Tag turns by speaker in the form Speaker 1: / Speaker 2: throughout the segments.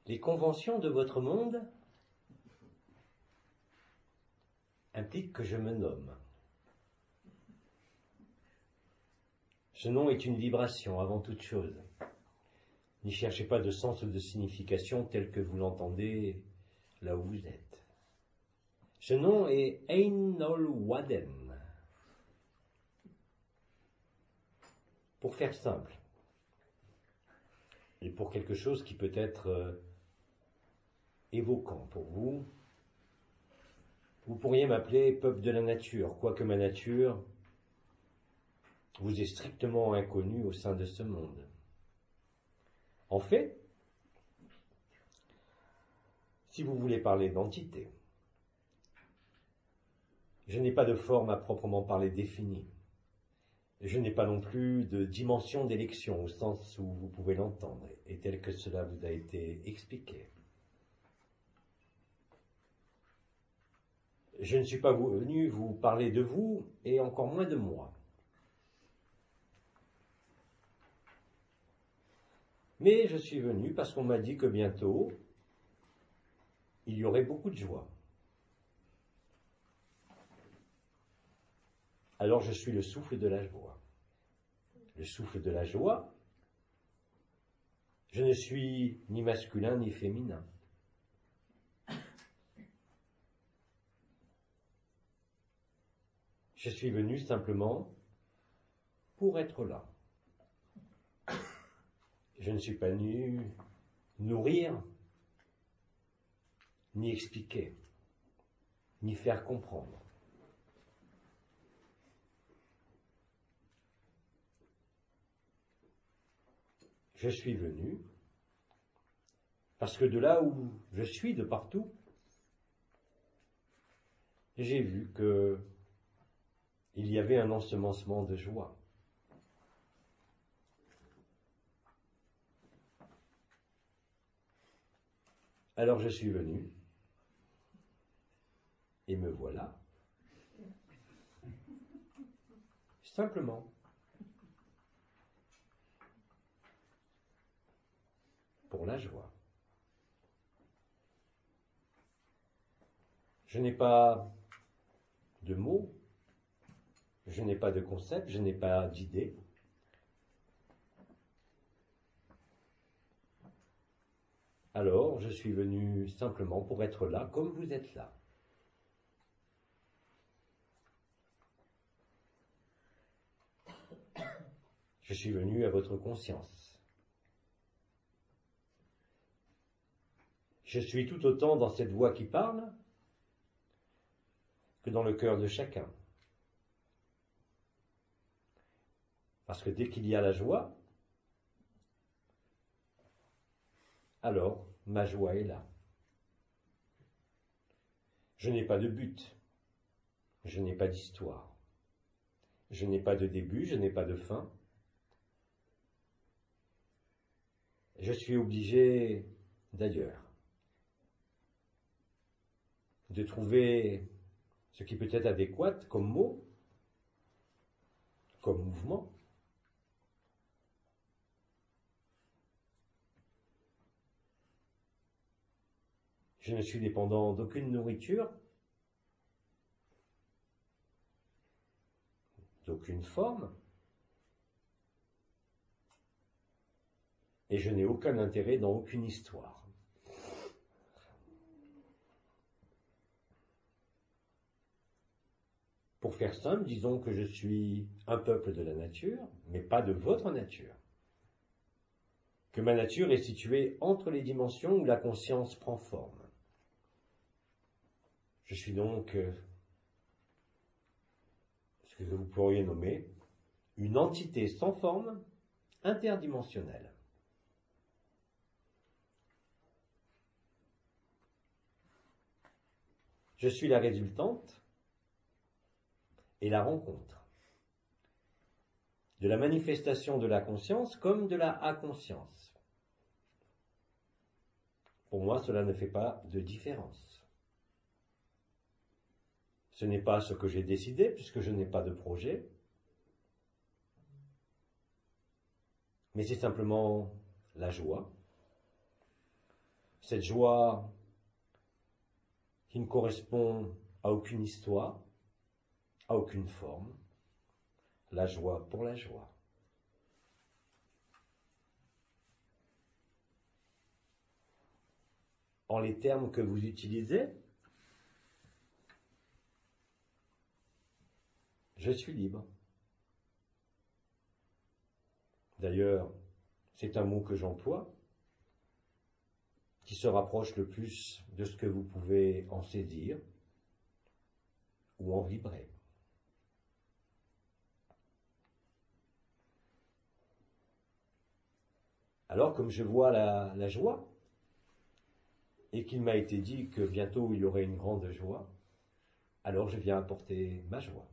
Speaker 1: Les conventions de votre monde impliquent que je me nomme. Ce nom est une vibration avant toute chose. N'y cherchez pas de sens ou de signification tel que vous l'entendez là où vous êtes. Ce nom est Einol Waden. Pour faire simple, et pour quelque chose qui peut être évoquant pour vous, vous pourriez m'appeler peuple de la nature, quoique ma nature vous est strictement inconnue au sein de ce monde. En fait, si vous voulez parler d'entité, je n'ai pas de forme à proprement parler définie. Je n'ai pas non plus de dimension d'élection au sens où vous pouvez l'entendre et tel que cela vous a été expliqué. Je ne suis pas venu vous parler de vous et encore moins de moi. Mais je suis venu parce qu'on m'a dit que bientôt, il y aurait beaucoup de joie. Alors je suis le souffle de la joie. Le souffle de la joie, je ne suis ni masculin ni féminin. Je suis venu simplement pour être là. Je ne suis pas venu nourrir, ni expliquer, ni faire comprendre. Je suis venu parce que de là où je suis, de partout, j'ai vu que il y avait un ensemencement de joie. Alors je suis venu, et me voilà, simplement, pour la joie. Je n'ai pas de mots, je n'ai pas de concept, je n'ai pas d'idée. Alors, je suis venu simplement pour être là, comme vous êtes là. Je suis venu à votre conscience. Je suis tout autant dans cette voix qui parle que dans le cœur de chacun. Parce que dès qu'il y a la joie, alors ma joie est là. Je n'ai pas de but, je n'ai pas d'histoire, je n'ai pas de début, je n'ai pas de fin. Je suis obligé, d'ailleurs, de trouver ce qui peut être adéquat comme mot, comme mouvement. Je ne suis dépendant d'aucune nourriture, d'aucune forme, et je n'ai aucun intérêt dans aucune histoire. Pour faire simple, disons que je suis un peuple de la nature, mais pas de votre nature. Que ma nature est située entre les dimensions où la conscience prend forme. Je suis donc ce que vous pourriez nommer une entité sans forme, interdimensionnelle. Je suis la résultante et la rencontre de la manifestation de la conscience comme de la inconscience. Pour moi, cela ne fait pas de différence. Ce n'est pas ce que j'ai décidé, puisque je n'ai pas de projet, mais c'est simplement la joie, Cette joie qui ne correspond à aucune histoire, à aucune forme, la joie pour la joie. En les termes que vous utilisez, je suis libre. D'ailleurs, c'est un mot que j'emploie, qui se rapproche le plus de ce que vous pouvez en saisir ou en vibrer. Alors, comme je vois la joie, et qu'il m'a été dit que bientôt il y aurait une grande joie, alors je viens apporter ma joie,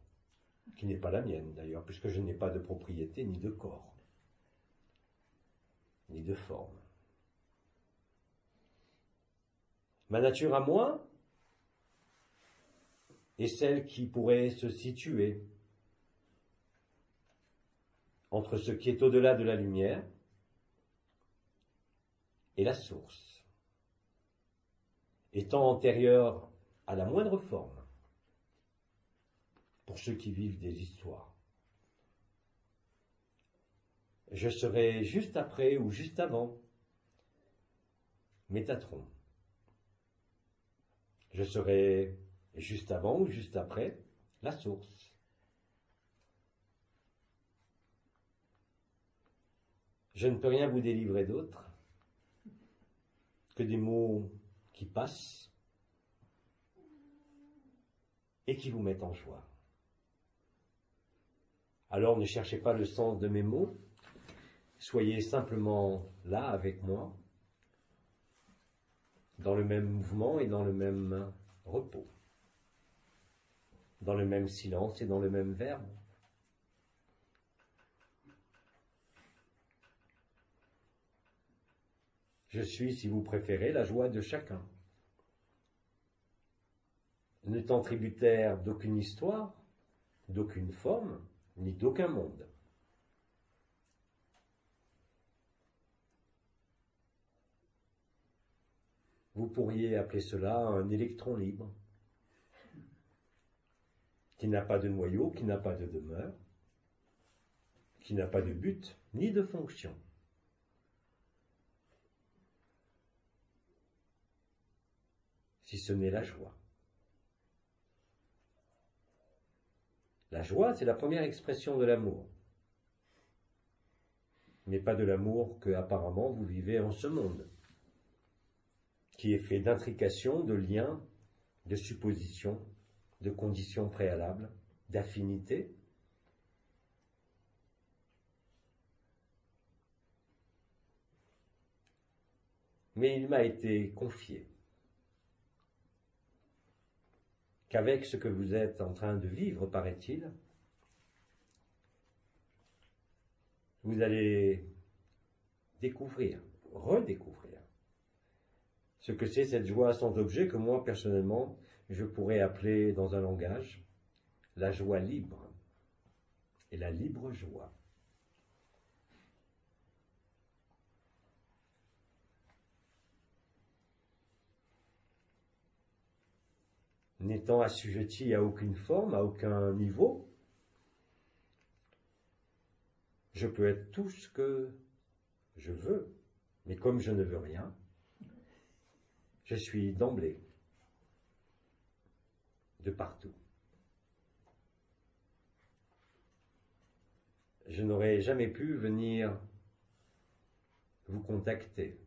Speaker 1: qui n'est pas la mienne d'ailleurs, puisque je n'ai pas de propriété ni de corps, ni de forme. Ma nature à moi est celle qui pourrait se situer entre ce qui est au-delà de la lumière et la source, étant antérieure à la moindre forme, pour ceux qui vivent des histoires. Je serai juste après ou juste avant Métatron. Je serai juste avant ou juste après la source. Je ne peux rien vous délivrer d'autre que des mots qui passent et qui vous mettent en joie. Alors ne cherchez pas le sens de mes mots, soyez simplement là avec moi, dans le même mouvement et dans le même repos, dans le même silence et dans le même verbe. Je suis, si vous préférez, la joie de chacun. N'étant tributaire d'aucune histoire, d'aucune forme, ni d'aucun monde. Vous pourriez appeler cela un électron libre, qui n'a pas de noyau, qui n'a pas de demeure, qui n'a pas de but, ni de fonction. Si ce n'est la joie. La joie, c'est la première expression de l'amour. Mais pas de l'amour que, apparemment, vous vivez en ce monde, qui est fait d'intrications, de liens, de suppositions, de conditions préalables, d'affinités. Mais il m'a été confié qu'avec ce que vous êtes en train de vivre, paraît-il, vous allez découvrir, redécouvrir, ce que c'est cette joie sans objet que moi, personnellement, je pourrais appeler dans un langage la joie libre et la libre joie. N'étant assujetti à aucune forme, à aucun niveau, je peux être tout ce que je veux, mais comme je ne veux rien, je suis d'emblée, de partout. Je n'aurais jamais pu venir vous contacter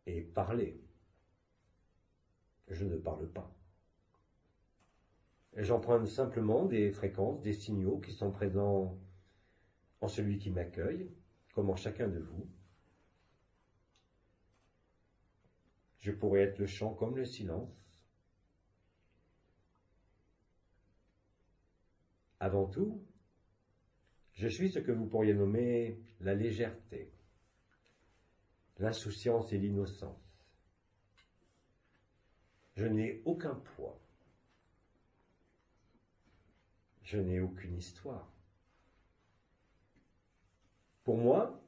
Speaker 1: et parler. Je ne parle pas. J'emprunte simplement des fréquences, des signaux qui sont présents en celui qui m'accueille, comme en chacun de vous. Je pourrais être le chant comme le silence. Avant tout, je suis ce que vous pourriez nommer la légèreté, l'insouciance et l'innocence. Je n'ai aucun poids. Je n'ai aucune histoire. Pour moi,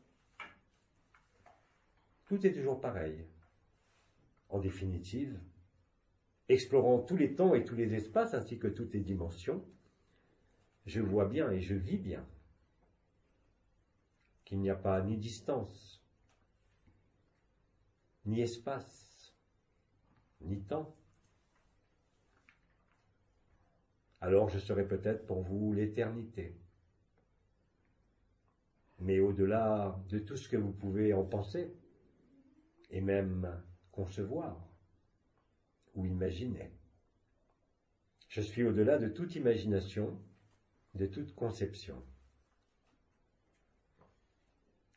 Speaker 1: tout est toujours pareil. En définitive, explorant tous les temps et tous les espaces ainsi que toutes les dimensions, je vois bien et je vis bien qu'il n'y a pas ni distance, ni espace, ni temps. Alors je serai peut-être pour vous l'éternité. Mais au-delà de tout ce que vous pouvez en penser, et même concevoir ou imaginer, je suis au-delà de toute imagination, de toute conception,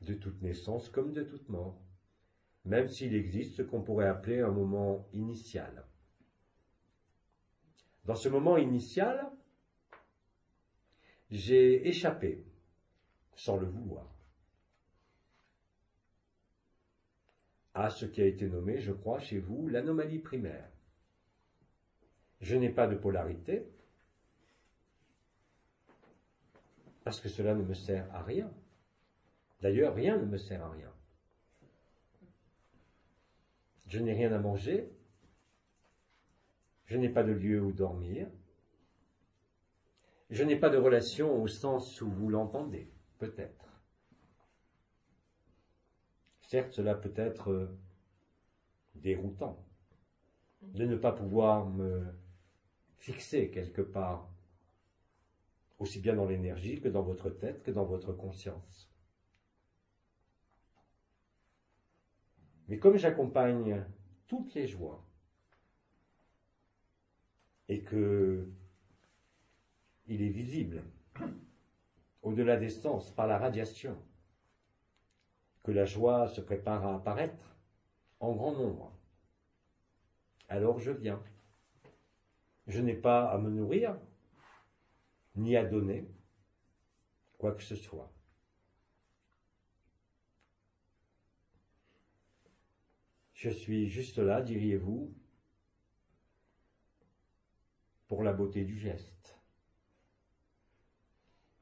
Speaker 1: de toute naissance comme de toute mort, même s'il existe ce qu'on pourrait appeler un moment initial. Dans ce moment initial, j'ai échappé, sans le vouloir, à ce qui a été nommé, je crois, chez vous, l'anomalie primaire. Je n'ai pas de polarité, parce que cela ne me sert à rien. D'ailleurs, rien ne me sert à rien. Je n'ai rien à manger, je n'ai pas de lieu où dormir, je n'ai pas de relation au sens où vous l'entendez, peut-être. Certes, cela peut être déroutant de ne pas pouvoir me fixer quelque part, aussi bien dans l'énergie que dans votre tête, que dans votre conscience. Mais comme j'accompagne toutes les joies, et que il est visible, au-delà des sens, par la radiation, que la joie se prépare à apparaître en grand nombre, alors je viens. Je n'ai pas à me nourrir, ni à donner, quoi que ce soit. Je suis juste là, diriez-vous, pour la beauté du geste.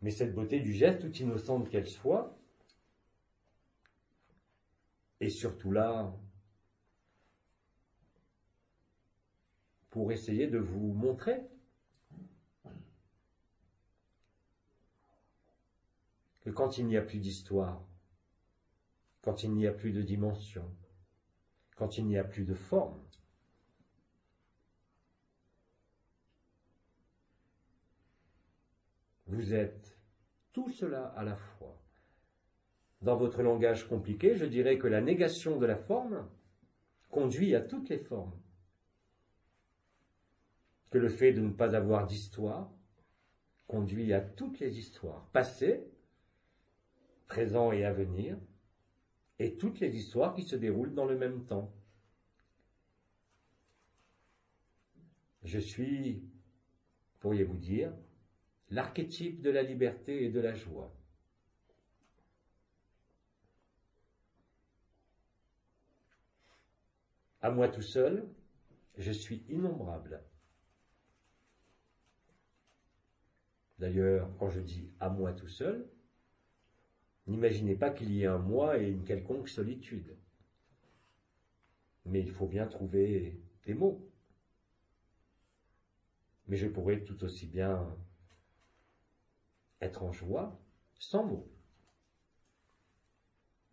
Speaker 1: Mais cette beauté du geste, toute innocente qu'elle soit, est surtout là pour essayer de vous montrer que quand il n'y a plus d'histoire, quand il n'y a plus de dimension, quand il n'y a plus de forme, vous êtes tout cela à la fois. Dans votre langage compliqué, je dirais que la négation de la forme conduit à toutes les formes. Que le fait de ne pas avoir d'histoire conduit à toutes les histoires, passées, présent et à venir, et toutes les histoires qui se déroulent dans le même temps. Je suis, pourriez-vous dire, l'archétype de la liberté et de la joie. À moi tout seul, je suis innombrable. D'ailleurs, quand je dis « à moi tout seul », n'imaginez pas qu'il y ait un moi et une quelconque solitude. Mais il faut bien trouver des mots. Mais je pourrais tout aussi bien être en joie sans mots.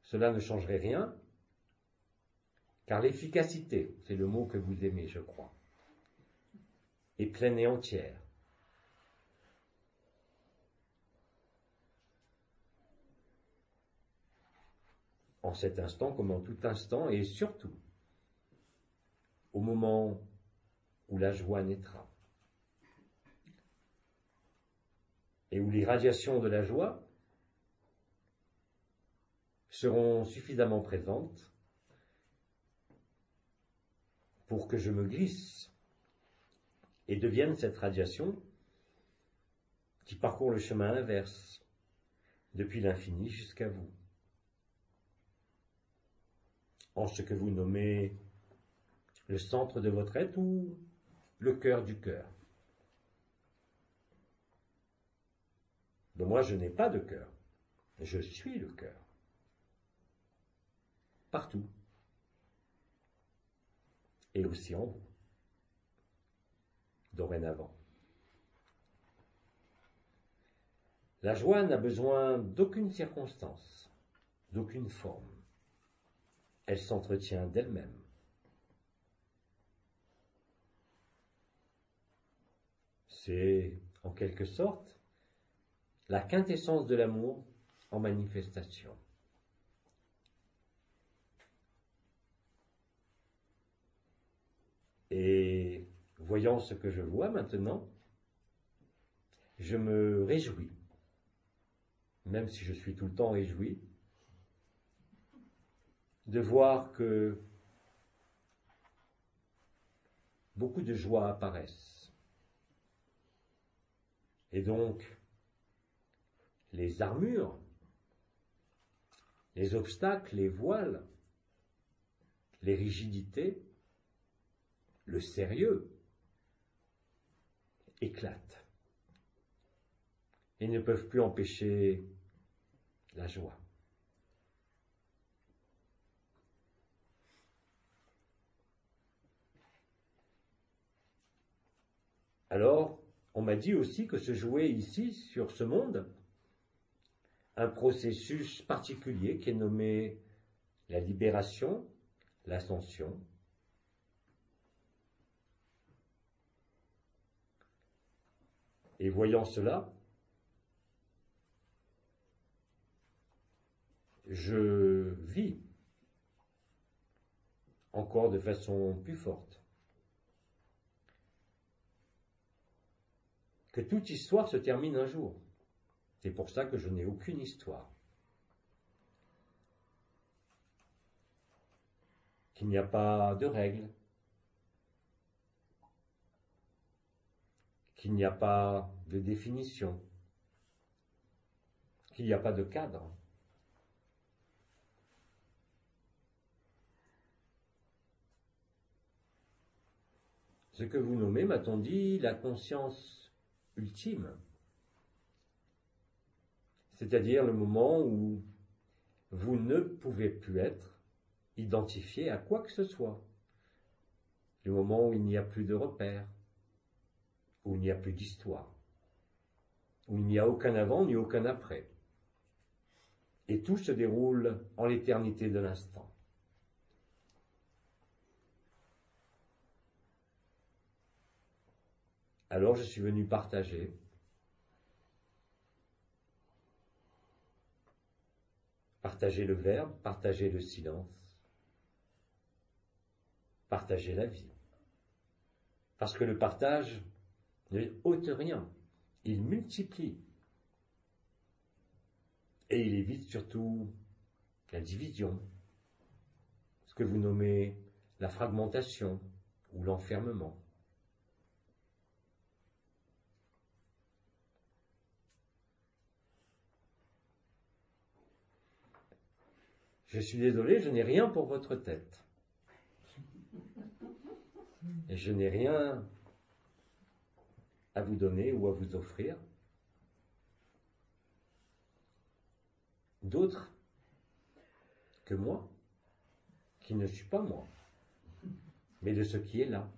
Speaker 1: Cela ne changerait rien, car l'efficacité, c'est le mot que vous aimez, je crois, est pleine et entière. En cet instant comme en tout instant, et surtout au moment où la joie naîtra. Et où les radiations de la joie seront suffisamment présentes pour que je me glisse et devienne cette radiation qui parcourt le chemin inverse, depuis l'infini jusqu'à vous. En ce que vous nommez le centre de votre être ou le cœur du cœur. Donc moi, je n'ai pas de cœur. Je suis le cœur. Partout. et aussi en vous, dorénavant. La joie n'a besoin d'aucune circonstance, d'aucune forme. Elle s'entretient d'elle-même. C'est, en quelque sorte, la quintessence de l'amour en manifestation. Et voyant ce que je vois maintenant, je me réjouis, même si je suis tout le temps réjoui, de voir que beaucoup de joie apparaissent. Et donc, les armures, les obstacles, les voiles, les rigidités, le sérieux éclatent et ne peuvent plus empêcher la joie. Alors, on m'a dit aussi que se jouait ici, sur ce monde, un processus particulier qui est nommé la libération, l'ascension. Et voyant cela, je vis encore de façon plus forte que toute histoire se termine un jour. C'est pour ça que je n'ai aucune histoire. Qu'il n'y a pas de règles. Qu'il n'y a pas de définition. Qu'il n'y a pas de cadre. Ce que vous nommez, m'a-t-on dit, la conscience ultime. C'est-à-dire le moment où vous ne pouvez plus être identifié à quoi que ce soit. Le moment où il n'y a plus de repères, où il n'y a plus d'histoire, où il n'y a aucun avant ni aucun après. Et tout se déroule en l'éternité de l'instant. Alors je suis venu partager le verbe, partager le silence, partager la vie. Parce que le partage ne ôte rien, il multiplie. Et il évite surtout la division, ce que vous nommez la fragmentation ou l'enfermement. Je suis désolé, je n'ai rien pour votre tête. Et je n'ai rien à vous donner ou à vous offrir. D'autres que moi, qui ne suis pas moi, mais de ce qui est là.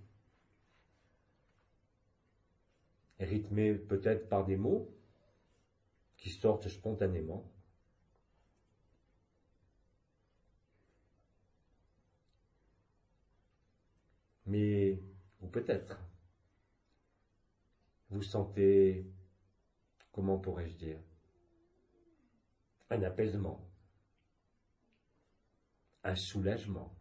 Speaker 1: Rythmé peut-être par des mots qui sortent spontanément. Mais, ou peut-être, vous sentez, comment pourrais-je dire, un apaisement, un soulagement.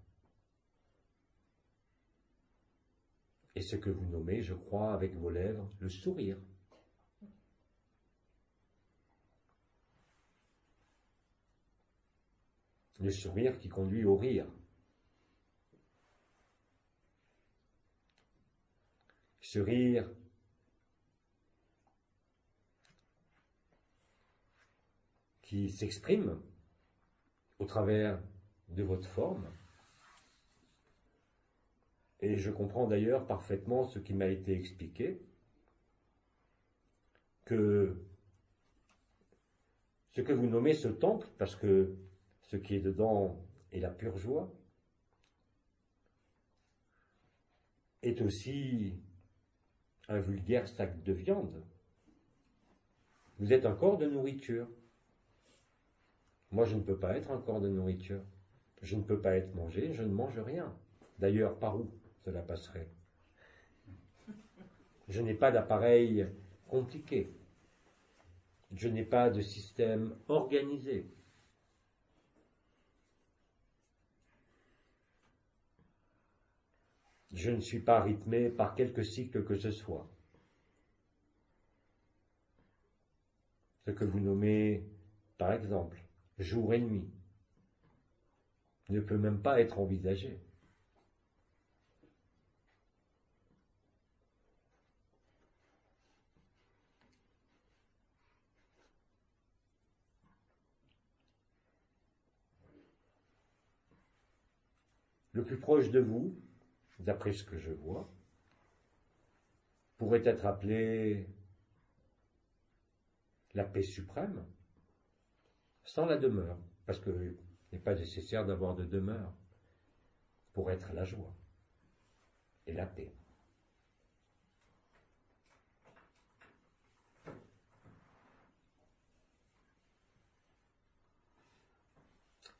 Speaker 1: Et ce que vous nommez, je crois, avec vos lèvres, le sourire. Le sourire qui conduit au rire. Ce rire qui s'exprime au travers de votre forme. Et je comprends d'ailleurs parfaitement ce qui m'a été expliqué, que ce que vous nommez ce temple, parce que ce qui est dedans est la pure joie, est aussi un vulgaire sac de viande. Vous êtes un corps de nourriture. Moi, je ne peux pas être un corps de nourriture. Je ne peux pas être mangé, je ne mange rien. D'ailleurs, par où cela passerait? Je n'ai pas d'appareil compliqué. Je n'ai pas de système organisé. Je ne suis pas rythmé par quelque cycle que ce soit. Ce que vous nommez, par exemple, jour et nuit, ne peut même pas être envisagé. Le plus proche de vous, d'après ce que je vois, pourrait être appelé la paix suprême, sans la demeure, parce qu'il n'est pas nécessaire d'avoir de demeure pour être la joie et la paix.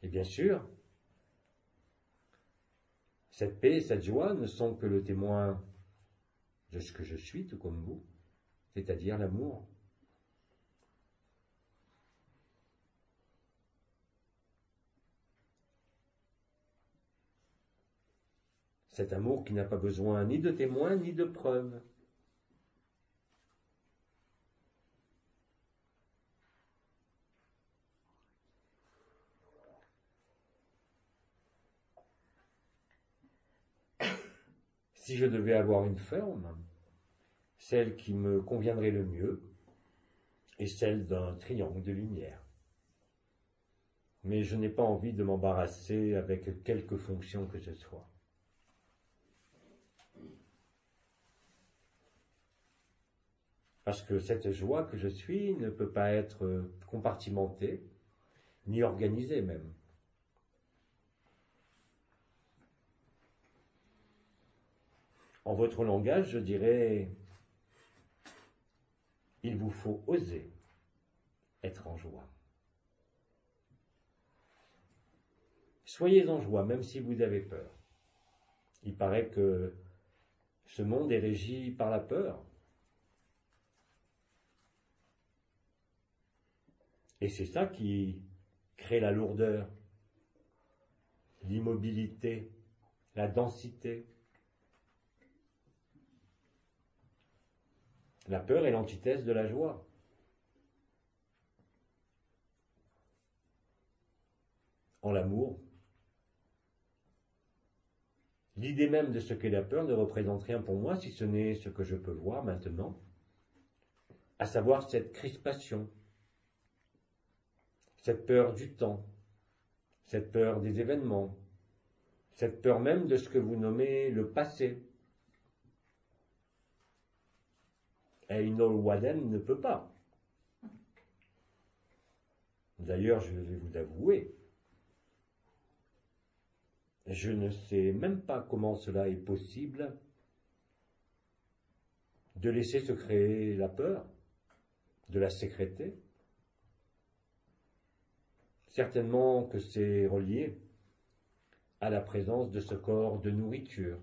Speaker 1: Et bien sûr, cette paix et cette joie ne sont que le témoin de ce que je suis, tout comme vous, c'est-à-dire l'amour. Cet amour qui n'a pas besoin ni de témoins ni de preuves. Si je devais avoir une forme, celle qui me conviendrait le mieux est celle d'un triangle de lumière. Mais je n'ai pas envie de m'embarrasser avec quelque fonction que ce soit. Parce que cette joie que je suis ne peut pas être compartimentée, ni organisée même. En votre langage, je dirais, il vous faut oser être en joie. Soyez en joie, même si vous avez peur. Il paraît que ce monde est régi par la peur. Et c'est ça qui crée la lourdeur, l'immobilité, la densité. La peur est l'antithèse de la joie. En l'amour, l'idée même de ce qu'est la peur ne représente rien pour moi si ce n'est ce que je peux voir maintenant, à savoir cette crispation, cette peur du temps, cette peur des événements, cette peur même de ce que vous nommez le passé. Einol Waden ne peut pas. D'ailleurs, je vais vous avouer, je ne sais même pas comment cela est possible de laisser se créer la peur, de la sécréter. Certainement que c'est relié à la présence de ce corps de nourriture,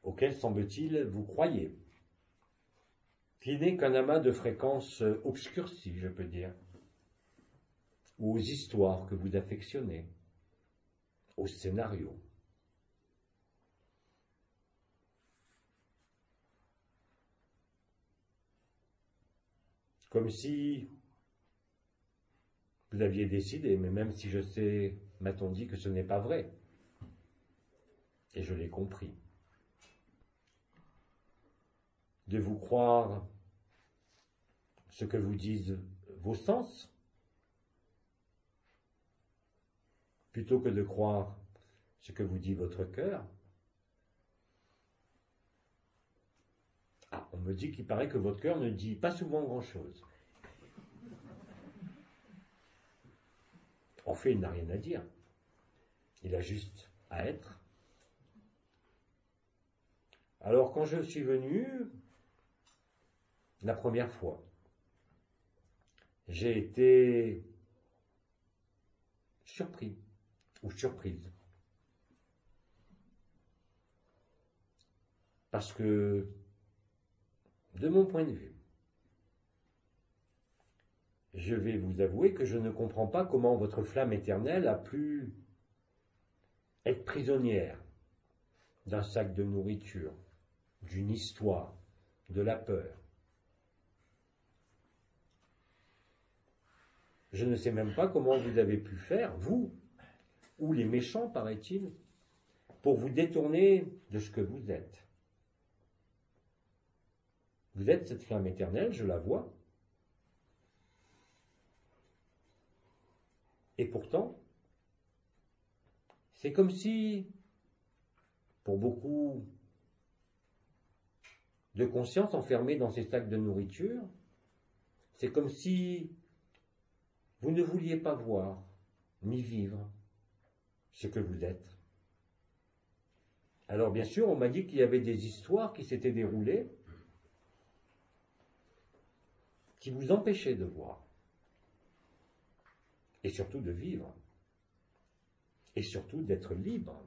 Speaker 1: auquel, semble-t-il, vous croyez, qui n'est qu'un amas de fréquences obscurcies, je peux dire, ou aux histoires que vous affectionnez, aux scénarios. Comme si vous aviez décidé, mais même si je sais, m'a-t-on dit que ce n'est pas vrai, et je l'ai compris, de vous croire ce que vous disent vos sens, plutôt que de croire ce que vous dit votre cœur. Ah, on me dit qu'il paraît que votre cœur ne dit pas souvent grand-chose. En fait, il n'a rien à dire. Il a juste à être. Alors quand je suis venu, la première fois, j'ai été surpris ou surprise. Parce que, de mon point de vue, je vais vous avouer que je ne comprends pas comment votre flamme éternelle a pu être prisonnière d'un sac de nourriture, d'une histoire, de la peur. Je ne sais même pas comment vous avez pu faire, vous, ou les méchants, paraît-il, pour vous détourner de ce que vous êtes. Vous êtes cette flamme éternelle, je la vois. Et pourtant, c'est comme si, pour beaucoup de conscience enfermée dans ces sacs de nourriture, c'est comme si vous ne vouliez pas voir ni vivre ce que vous êtes. Alors bien sûr, on m'a dit qu'il y avait des histoires qui s'étaient déroulées qui vous empêchaient de voir et surtout de vivre et surtout d'être libre.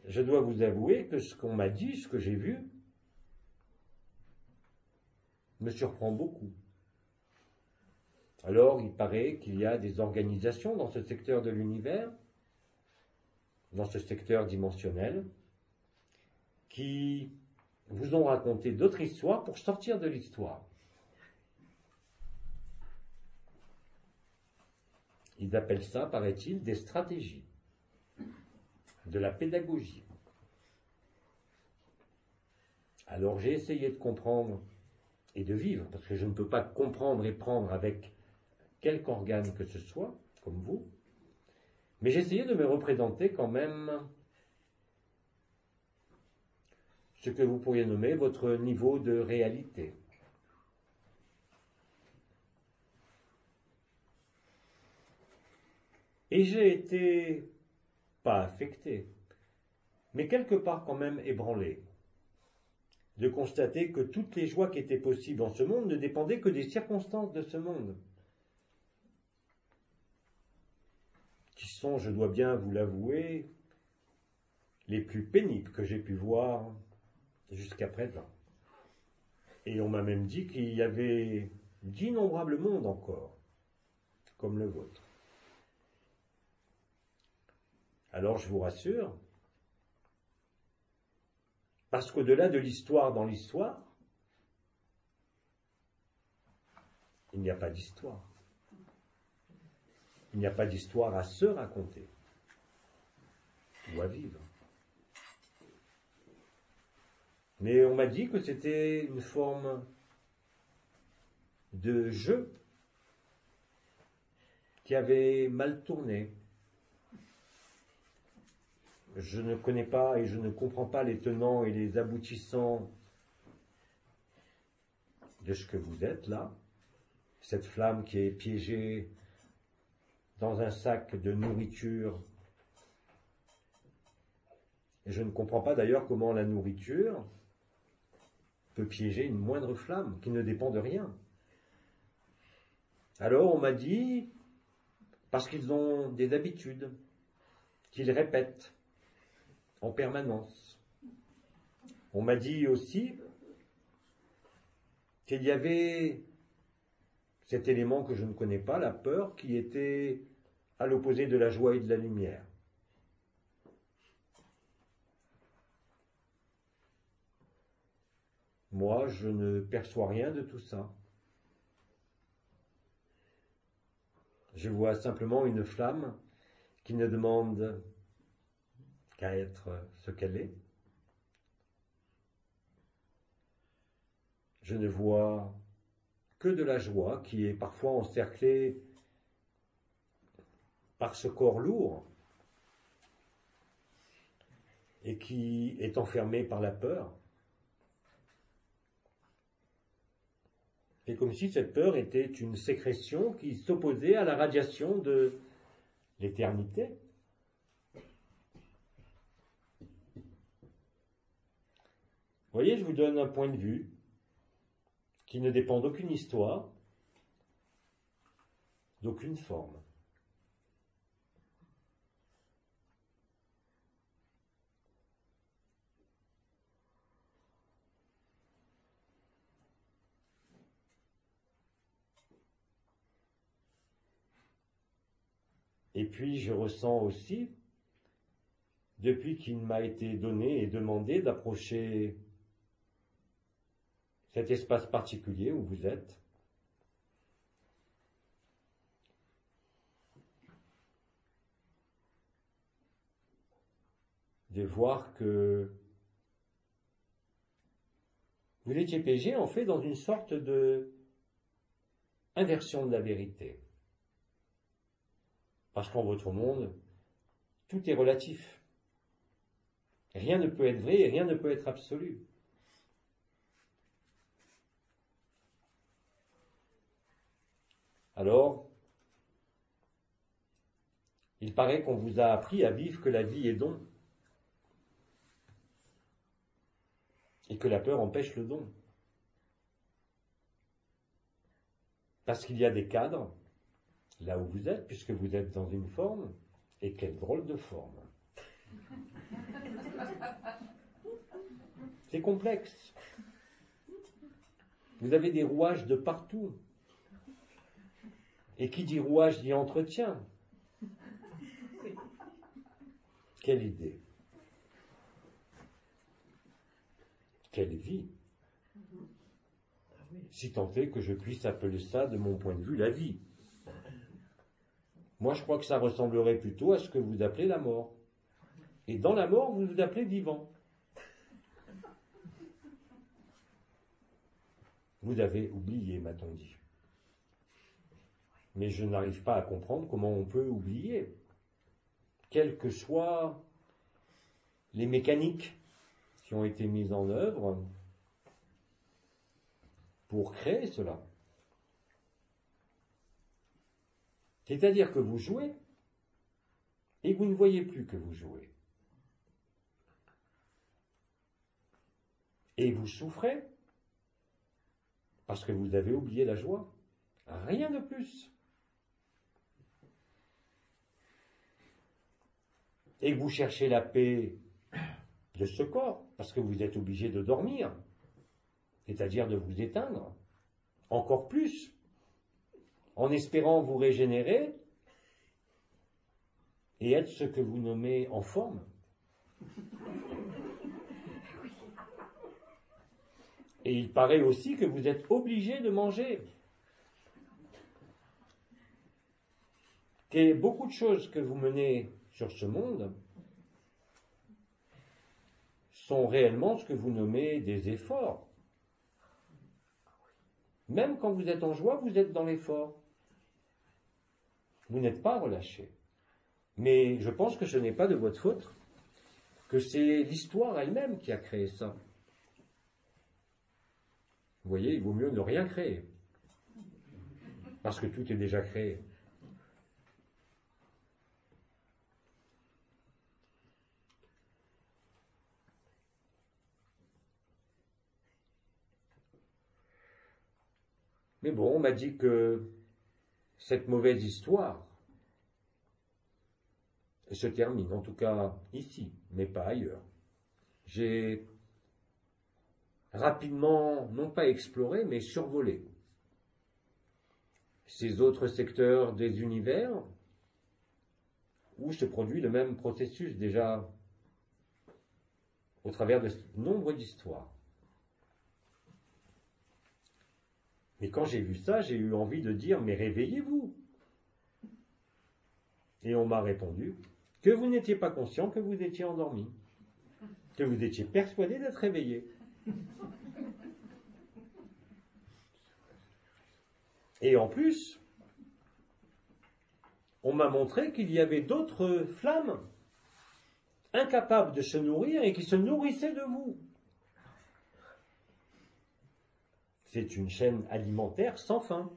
Speaker 1: Je dois vous avouer que ce qu'on m'a dit, ce que j'ai vu, me surprend beaucoup. Alors, il paraît qu'il y a des organisations dans ce secteur de l'univers, dans ce secteur dimensionnel, qui vous ont raconté d'autres histoires pour sortir de l'histoire. Ils appellent ça, paraît-il, des stratégies, de la pédagogie. Alors j'ai essayé de comprendre et de vivre, parce que je ne peux pas comprendre et prendre avec quelque organe que ce soit, comme vous, mais j'ai essayé de me représenter quand même ce que vous pourriez nommer votre niveau de réalité. Et j'ai été, pas affecté, mais quelque part quand même ébranlé, de constater que toutes les joies qui étaient possibles en ce monde ne dépendaient que des circonstances de ce monde, qui sont, je dois bien vous l'avouer, les plus pénibles que j'ai pu voir jusqu'à présent. Et on m'a même dit qu'il y avait d'innombrables mondes encore, comme le vôtre. Alors je vous rassure, parce qu'au-delà de l'histoire dans l'histoire, il n'y a pas d'histoire. Il n'y a pas d'histoire à se raconter ou à vivre. Mais on m'a dit que c'était une forme de jeu qui avait mal tourné. Je ne connais pas et je ne comprends pas les tenants et les aboutissants de ce que vous êtes là, cette flamme qui est piégée dans un sac de nourriture. Et je ne comprends pas d'ailleurs comment la nourriture peut piéger une moindre flamme qui ne dépend de rien. Alors on m'a dit, parce qu'ils ont des habitudes, qu'ils répètent en permanence. On m'a dit aussi qu'il y avait cet élément que je ne connais pas, la peur, qui était à l'opposé de la joie et de la lumière. Moi, je ne perçois rien de tout ça. Je vois simplement une flamme qui ne demande qu'à être ce qu'elle est. Je ne vois que de la joie qui est parfois encerclée par ce corps lourd et qui est enfermé par la peur. Et comme si cette peur était une sécrétion qui s'opposait à la radiation de l'éternité. voyez, je vous donne un point de vue qui ne dépend d'aucune histoire, d'aucune forme. Et puis je ressens aussi, depuis qu'il m'a été donné et demandé d'approcher cet espace particulier où vous êtes, de voir que vous étiez piégé en fait dans une sorte de inversion de la vérité. Parce qu'en votre monde, tout est relatif. Rien ne peut être vrai et rien ne peut être absolu. Alors, il paraît qu'on vous a appris à vivre que la vie est don et que la peur empêche le don. Parce qu'il y a des cadres, là où vous êtes, puisque vous êtes dans une forme, et quelle drôle de forme. C'est complexe. Vous avez des rouages de partout. Et qui dit rouage dit entretien. Quelle idée. Quelle vie. Si tant est que je puisse appeler ça, de mon point de vue, la vie. Moi, je crois que ça ressemblerait plutôt à ce que vous appelez la mort. Et dans la mort, vous vous appelez vivant. Vous avez oublié, m'a-t-on dit. Mais je n'arrive pas à comprendre comment on peut oublier. Quelles que soient les mécaniques qui ont été mises en œuvre pour créer cela. C'est-à-dire que vous jouez et vous ne voyez plus que vous jouez. Et vous souffrez parce que vous avez oublié la joie. Rien de plus. Et vous cherchez la paix de ce corps parce que vous êtes obligé de dormir, c'est-à-dire de vous éteindre encore plus, en espérant vous régénérer et être ce que vous nommez en forme. Et il paraît aussi que vous êtes obligé de manger. Que beaucoup de choses que vous menez sur ce monde sont réellement ce que vous nommez des efforts. Même quand vous êtes en joie, vous êtes dans l'effort. Vous n'êtes pas relâché. Mais je pense que ce n'est pas de votre faute, que c'est l'histoire elle-même qui a créé ça. Vous voyez, il vaut mieux ne rien créer, parce que tout est déjà créé. Mais bon, on m'a dit que cette mauvaise histoire se termine, en tout cas ici, mais pas ailleurs. J'ai rapidement, non pas exploré, mais survolé ces autres secteurs des univers où se produit le même processus déjà au travers de nombre d'histoires. Mais quand j'ai vu ça, j'ai eu envie de dire, mais réveillez-vous. Et on m'a répondu que vous n'étiez pas conscient que vous étiez endormi, que vous étiez persuadé d'être réveillé. Et en plus, on m'a montré qu'il y avait d'autres flammes incapables de se nourrir et qui se nourrissaient de vous. C'est une chaîne alimentaire sans fin.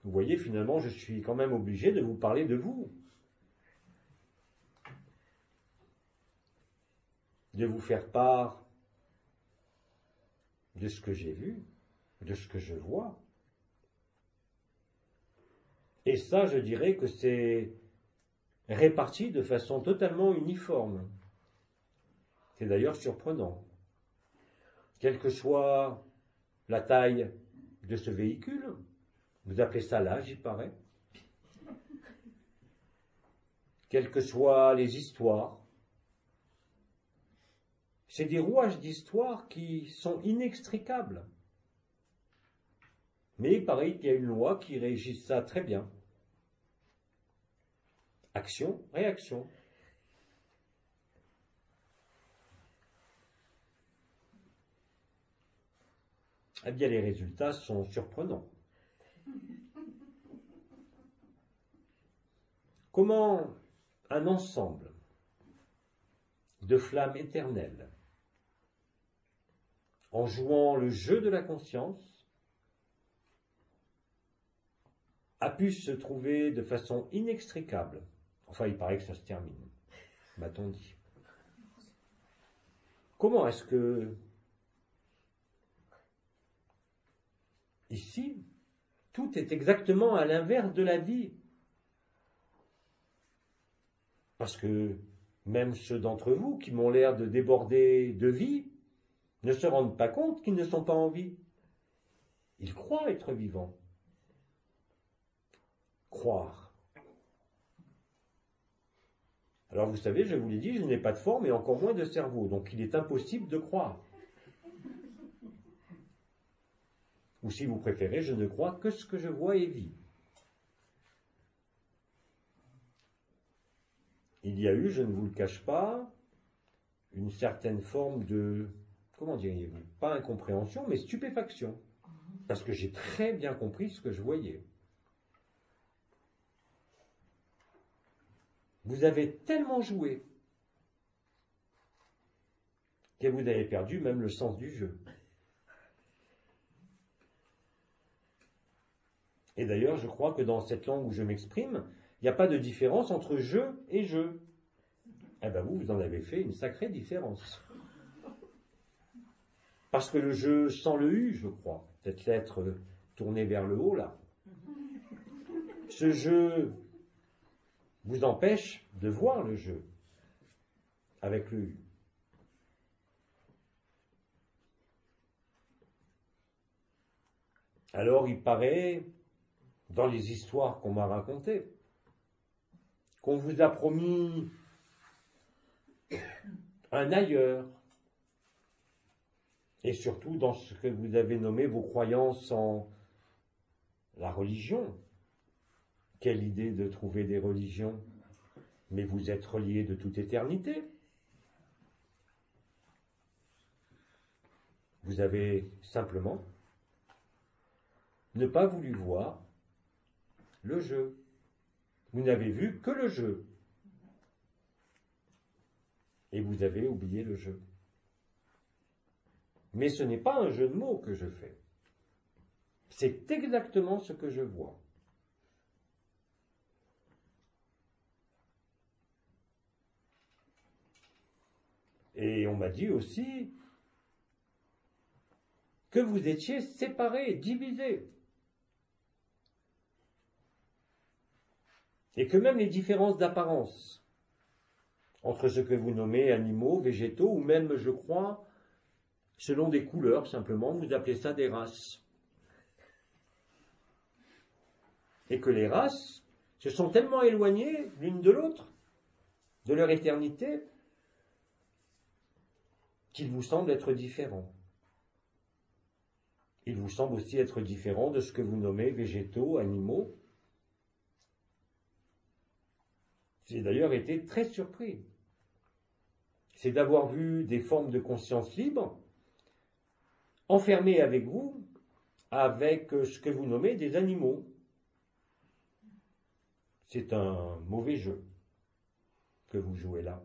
Speaker 1: Vous voyez, finalement, je suis quand même obligé de vous parler de vous. De vous faire part de ce que j'ai vu, de ce que je vois. Et ça, je dirais que c'est réparti de façon totalement uniforme. C'est d'ailleurs surprenant. Quelle que soit la taille de ce véhicule, vous appelez ça l'âge, il paraît. Quelles que soient les histoires, c'est des rouages d'histoire qui sont inextricables. Mais il paraît qu'il y a une loi qui régit ça très bien. Action, réaction. Eh bien, les résultats sont surprenants. Comment un ensemble de flammes éternelles, en jouant le jeu de la conscience, a pu se trouver de façon inextricable. Enfin, il paraît que ça se termine, m'a-t-on dit. Comment est-ce que, ici, tout est exactement à l'inverse de la vie? Parce que même ceux d'entre vous qui m'ont l'air de déborder de vie ne se rendent pas compte qu'ils ne sont pas en vie. Ils croient être vivants. Croire. Alors vous savez, je vous l'ai dit, je n'ai pas de forme et encore moins de cerveau, donc il est impossible de croire. Ou si vous préférez, je ne crois que ce que je vois et vis. Il y a eu, je ne vous le cache pas, une certaine forme de, comment diriez-vous, pas incompréhension, mais stupéfaction. Parce que j'ai très bien compris ce que je voyais. Vous avez tellement joué que vous avez perdu même le sens du jeu. Et d'ailleurs, je crois que dans cette langue où je m'exprime, il n'y a pas de différence entre je et je. Eh bien vous en avez fait une sacrée différence. Parce que le je sans le U, je crois, cette lettre tournée vers le haut là, ce je vous empêche de voir le je avec le U. Alors il paraît, dans les histoires qu'on m'a racontées, qu'on vous a promis un ailleurs, et surtout dans ce que vous avez nommé vos croyances en la religion. Quelle idée de trouver des religions, mais vous êtes reliés de toute éternité. Vous avez simplement ne pas voulu voir le jeu. Vous n'avez vu que le jeu. Et vous avez oublié le jeu. Mais ce n'est pas un jeu de mots que je fais. C'est exactement ce que je vois. Et on m'a dit aussi que vous étiez séparés, divisés. Et que même les différences d'apparence entre ce que vous nommez animaux, végétaux, ou même, je crois, selon des couleurs, simplement, vous appelez ça des races. Et que les races se sont tellement éloignées l'une de l'autre, de leur éternité, qu'il vous semble être différent. Il vous semble aussi être différent de ce que vous nommez végétaux, animaux. J'ai d'ailleurs été très surpris. C'est d'avoir vu des formes de conscience libre enfermées avec vous, avec ce que vous nommez des animaux. C'est un mauvais jeu que vous jouez là.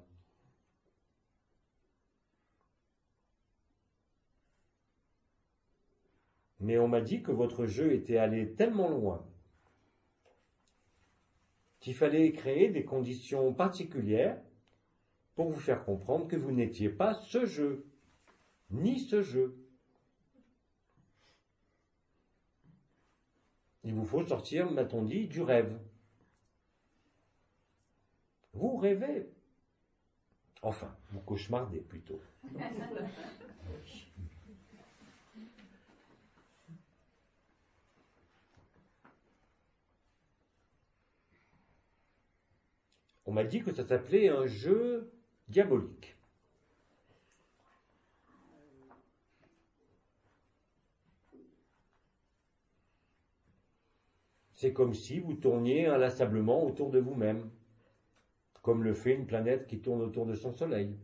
Speaker 1: Mais on m'a dit que votre jeu était allé tellement loin qu'il fallait créer des conditions particulières pour vous faire comprendre que vous n'étiez pas ce jeu, ni ce jeu. Il vous faut sortir, m'a-t-on dit, du rêve. Vous rêvez. Enfin, vous cauchemardez plutôt. On m'a dit que ça s'appelait un jeu diabolique. C'est comme si vous tourniez inlassablement autour de vous-même, comme le fait une planète qui tourne autour de son soleil.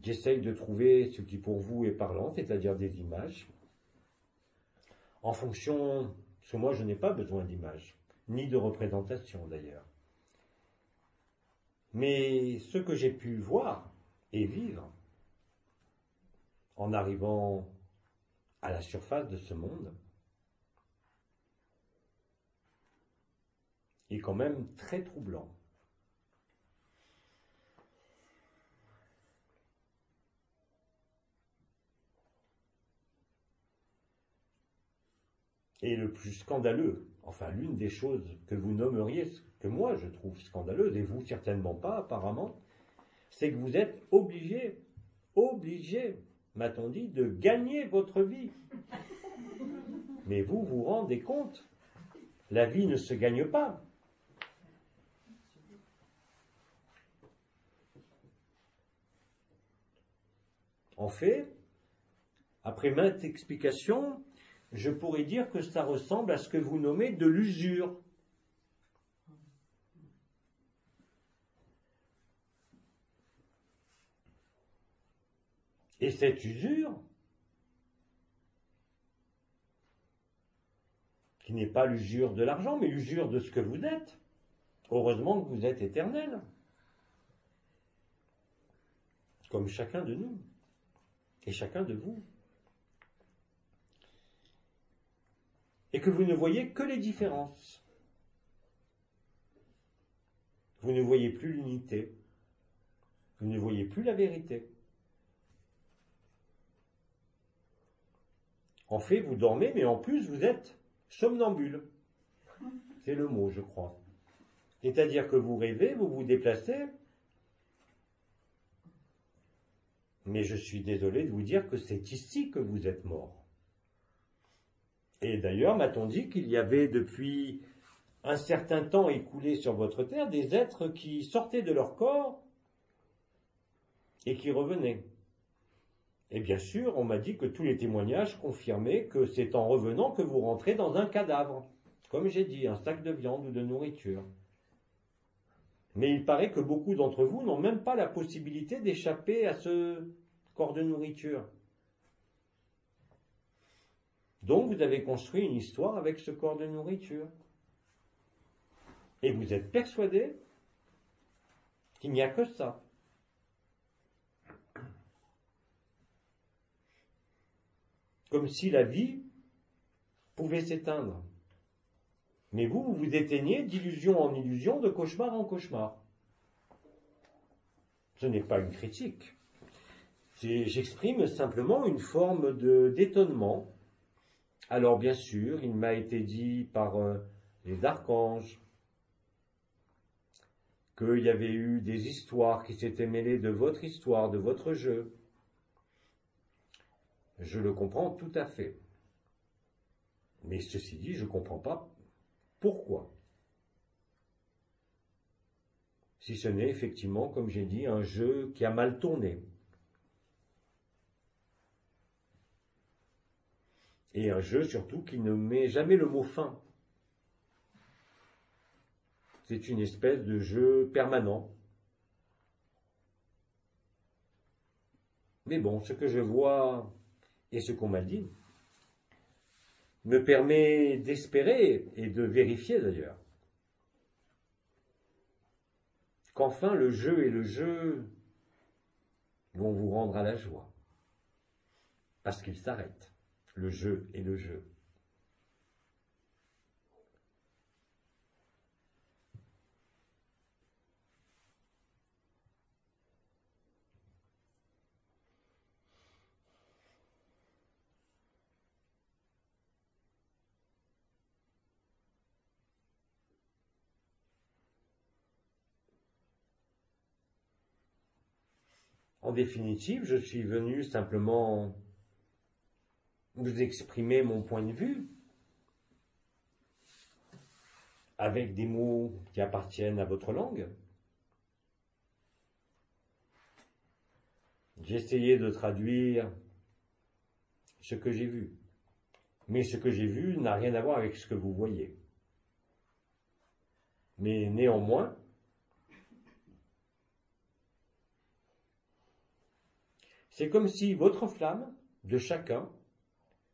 Speaker 1: J'essaye de trouver ce qui pour vous est parlant, c'est-à-dire des images, en fonction, parce que moi je n'ai pas besoin d'images, ni de représentation d'ailleurs. Mais ce que j'ai pu voir et vivre, en arrivant à la surface de ce monde, est quand même très troublant. Et le plus scandaleux, enfin l'une des choses que vous nommeriez, que moi je trouve scandaleuse, et vous certainement pas apparemment, c'est que vous êtes obligé, m'a-t-on dit, de gagner votre vie. Mais vous vous rendez compte, la vie ne se gagne pas. En fait, après maintes explications, je pourrais dire que ça ressemble à ce que vous nommez de l'usure. Et cette usure, qui n'est pas l'usure de l'argent, mais l'usure de ce que vous êtes, heureusement que vous êtes éternel, comme chacun de nous, et chacun de vous. Et que vous ne voyez que les différences. Vous ne voyez plus l'unité. Vous ne voyez plus la vérité. En fait, vous dormez, mais en plus, vous êtes somnambule. C'est le mot, je crois. C'est-à-dire que vous rêvez, vous vous déplacez. Mais je suis désolé de vous dire que c'est ici que vous êtes mort. Et d'ailleurs, m'a-t-on dit qu'il y avait depuis un certain temps écoulé sur votre terre des êtres qui sortaient de leur corps et qui revenaient. Et bien sûr, on m'a dit que tous les témoignages confirmaient que c'est en revenant que vous rentrez dans un cadavre. Comme j'ai dit, un sac de viande ou de nourriture. Mais il paraît que beaucoup d'entre vous n'ont même pas la possibilité d'échapper à ce corps de nourriture. Donc vous avez construit une histoire avec ce corps de nourriture. Et vous êtes persuadé qu'il n'y a que ça. Comme si la vie pouvait s'éteindre. Mais vous vous éteignez d'illusion en illusion, de cauchemar en cauchemar. Ce n'est pas une critique. J'exprime simplement une forme d'étonnement. Alors bien sûr, il m'a été dit par les archanges qu'il y avait eu des histoires qui s'étaient mêlées de votre histoire, de votre jeu. Je le comprends tout à fait. Mais ceci dit, je ne comprends pas pourquoi. Si ce n'est effectivement, comme j'ai dit, un jeu qui a mal tourné. Et un jeu surtout qui ne met jamais le mot fin. C'est une espèce de jeu permanent. Mais bon, ce que je vois et ce qu'on m'a dit me permet d'espérer, et de vérifier d'ailleurs, qu'enfin le jeu et le jeu vont vous rendre à la joie. Parce qu'il s'arrête. le jeu et le jeu. En définitive, je suis venu simplement vous exprimer mon point de vue avec des mots qui appartiennent à votre langue. J'ai essayé de traduire ce que j'ai vu. Mais ce que j'ai vu n'a rien à voir avec ce que vous voyez. Mais néanmoins, c'est comme si votre flamme, de chacun,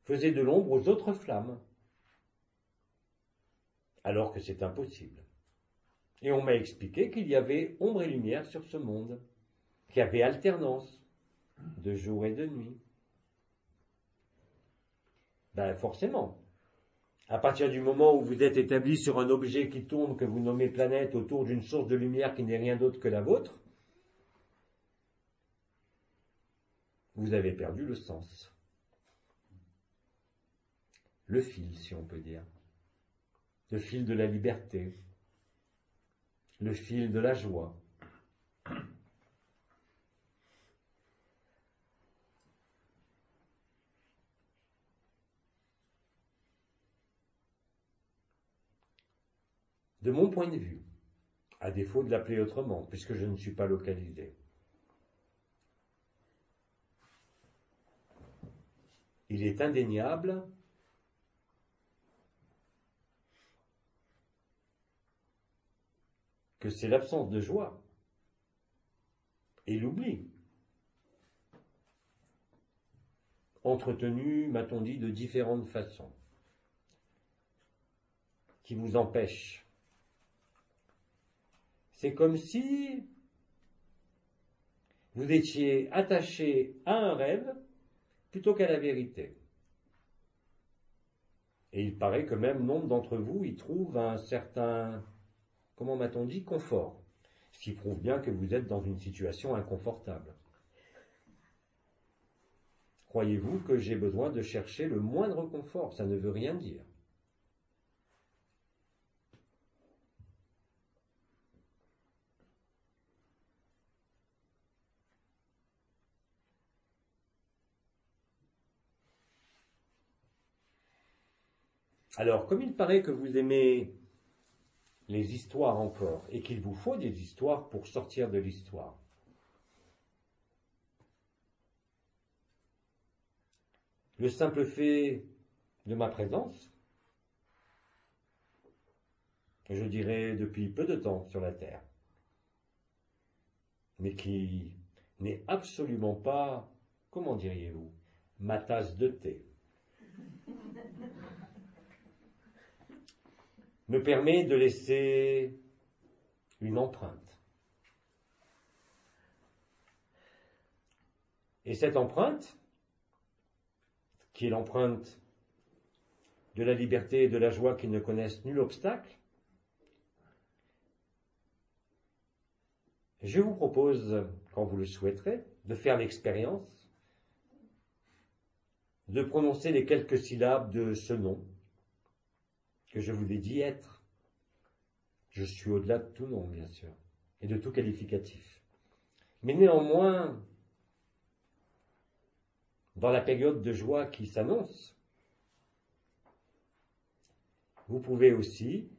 Speaker 1: faisait de l'ombre aux autres flammes, alors que c'est impossible. Et on m'a expliqué qu'il y avait ombre et lumière sur ce monde, qu'il y avait alternance de jour et de nuit. Ben forcément. À partir du moment où vous êtes établi sur un objet qui tourne, que vous nommez planète, autour d'une source de lumière qui n'est rien d'autre que la vôtre, vous avez perdu le sens. Le fil, si on peut dire. Le fil de la liberté. Le fil de la joie. De mon point de vue, à défaut de l'appeler autrement, puisque je ne suis pas localisé, il est indéniable que c'est l'absence de joie et l'oubli, entretenu, m'a-t-on dit, de différentes façons, qui vous empêchent. C'est comme si vous étiez attaché à un rêve plutôt qu'à la vérité. Et il paraît que même nombre d'entre vous y trouvent un certain, comment m'a-t-on dit, confort. Ce qui prouve bien que vous êtes dans une situation inconfortable. Croyez-vous que j'ai besoin de chercher le moindre confort? Ça ne veut rien dire. Alors, comme il paraît que vous aimez les histoires encore, et qu'il vous faut des histoires pour sortir de l'histoire, le simple fait de ma présence, je dirais depuis peu de temps sur la Terre, mais qui n'est absolument pas, comment diriez-vous, ma tasse de thé, me permet de laisser une empreinte. Et cette empreinte, qui est l'empreinte de la liberté et de la joie qui ne connaissent nul obstacle, je vous propose, quand vous le souhaiterez, de faire l'expérience, de prononcer les quelques syllabes de ce nom que je vous ai dit être. Je suis au-delà de tout nom, bien sûr, et de tout qualificatif. Mais néanmoins, dans la période de joie qui s'annonce, vous pouvez aussi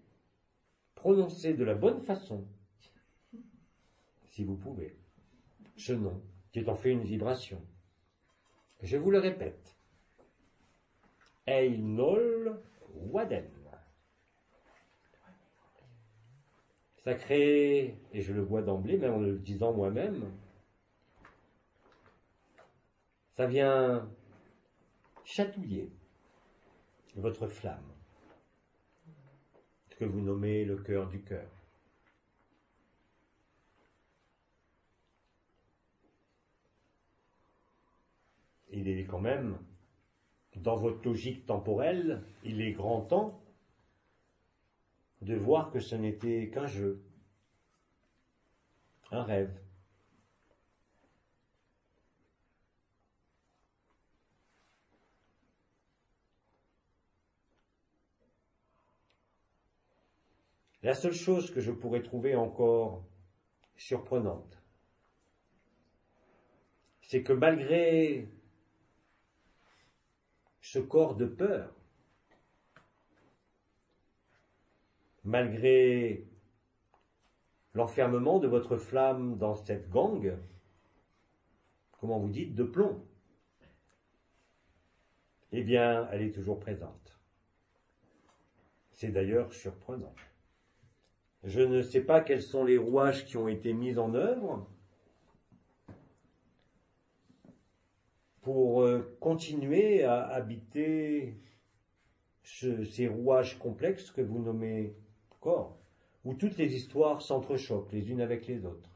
Speaker 1: prononcer de la bonne façon, si vous pouvez, ce nom qui est en fait une vibration. Je vous le répète. Einol Waden. Ça crée, et je le vois d'emblée, même en le disant moi-même, ça vient chatouiller votre flamme, ce que vous nommez le cœur du cœur. Il est quand même dans votre logique temporelle, il est grand temps de voir que ce n'était qu'un jeu, un rêve. La seule chose que je pourrais trouver encore surprenante, c'est que malgré ce corps de peur, malgré l'enfermement de votre flamme dans cette gangue, comment vous dites, de plomb, eh bien, elle est toujours présente. C'est d'ailleurs surprenant. Je ne sais pas quels sont les rouages qui ont été mis en œuvre pour continuer à habiter ces rouages complexes que vous nommez corps, où toutes les histoires s'entrechoquent les unes avec les autres.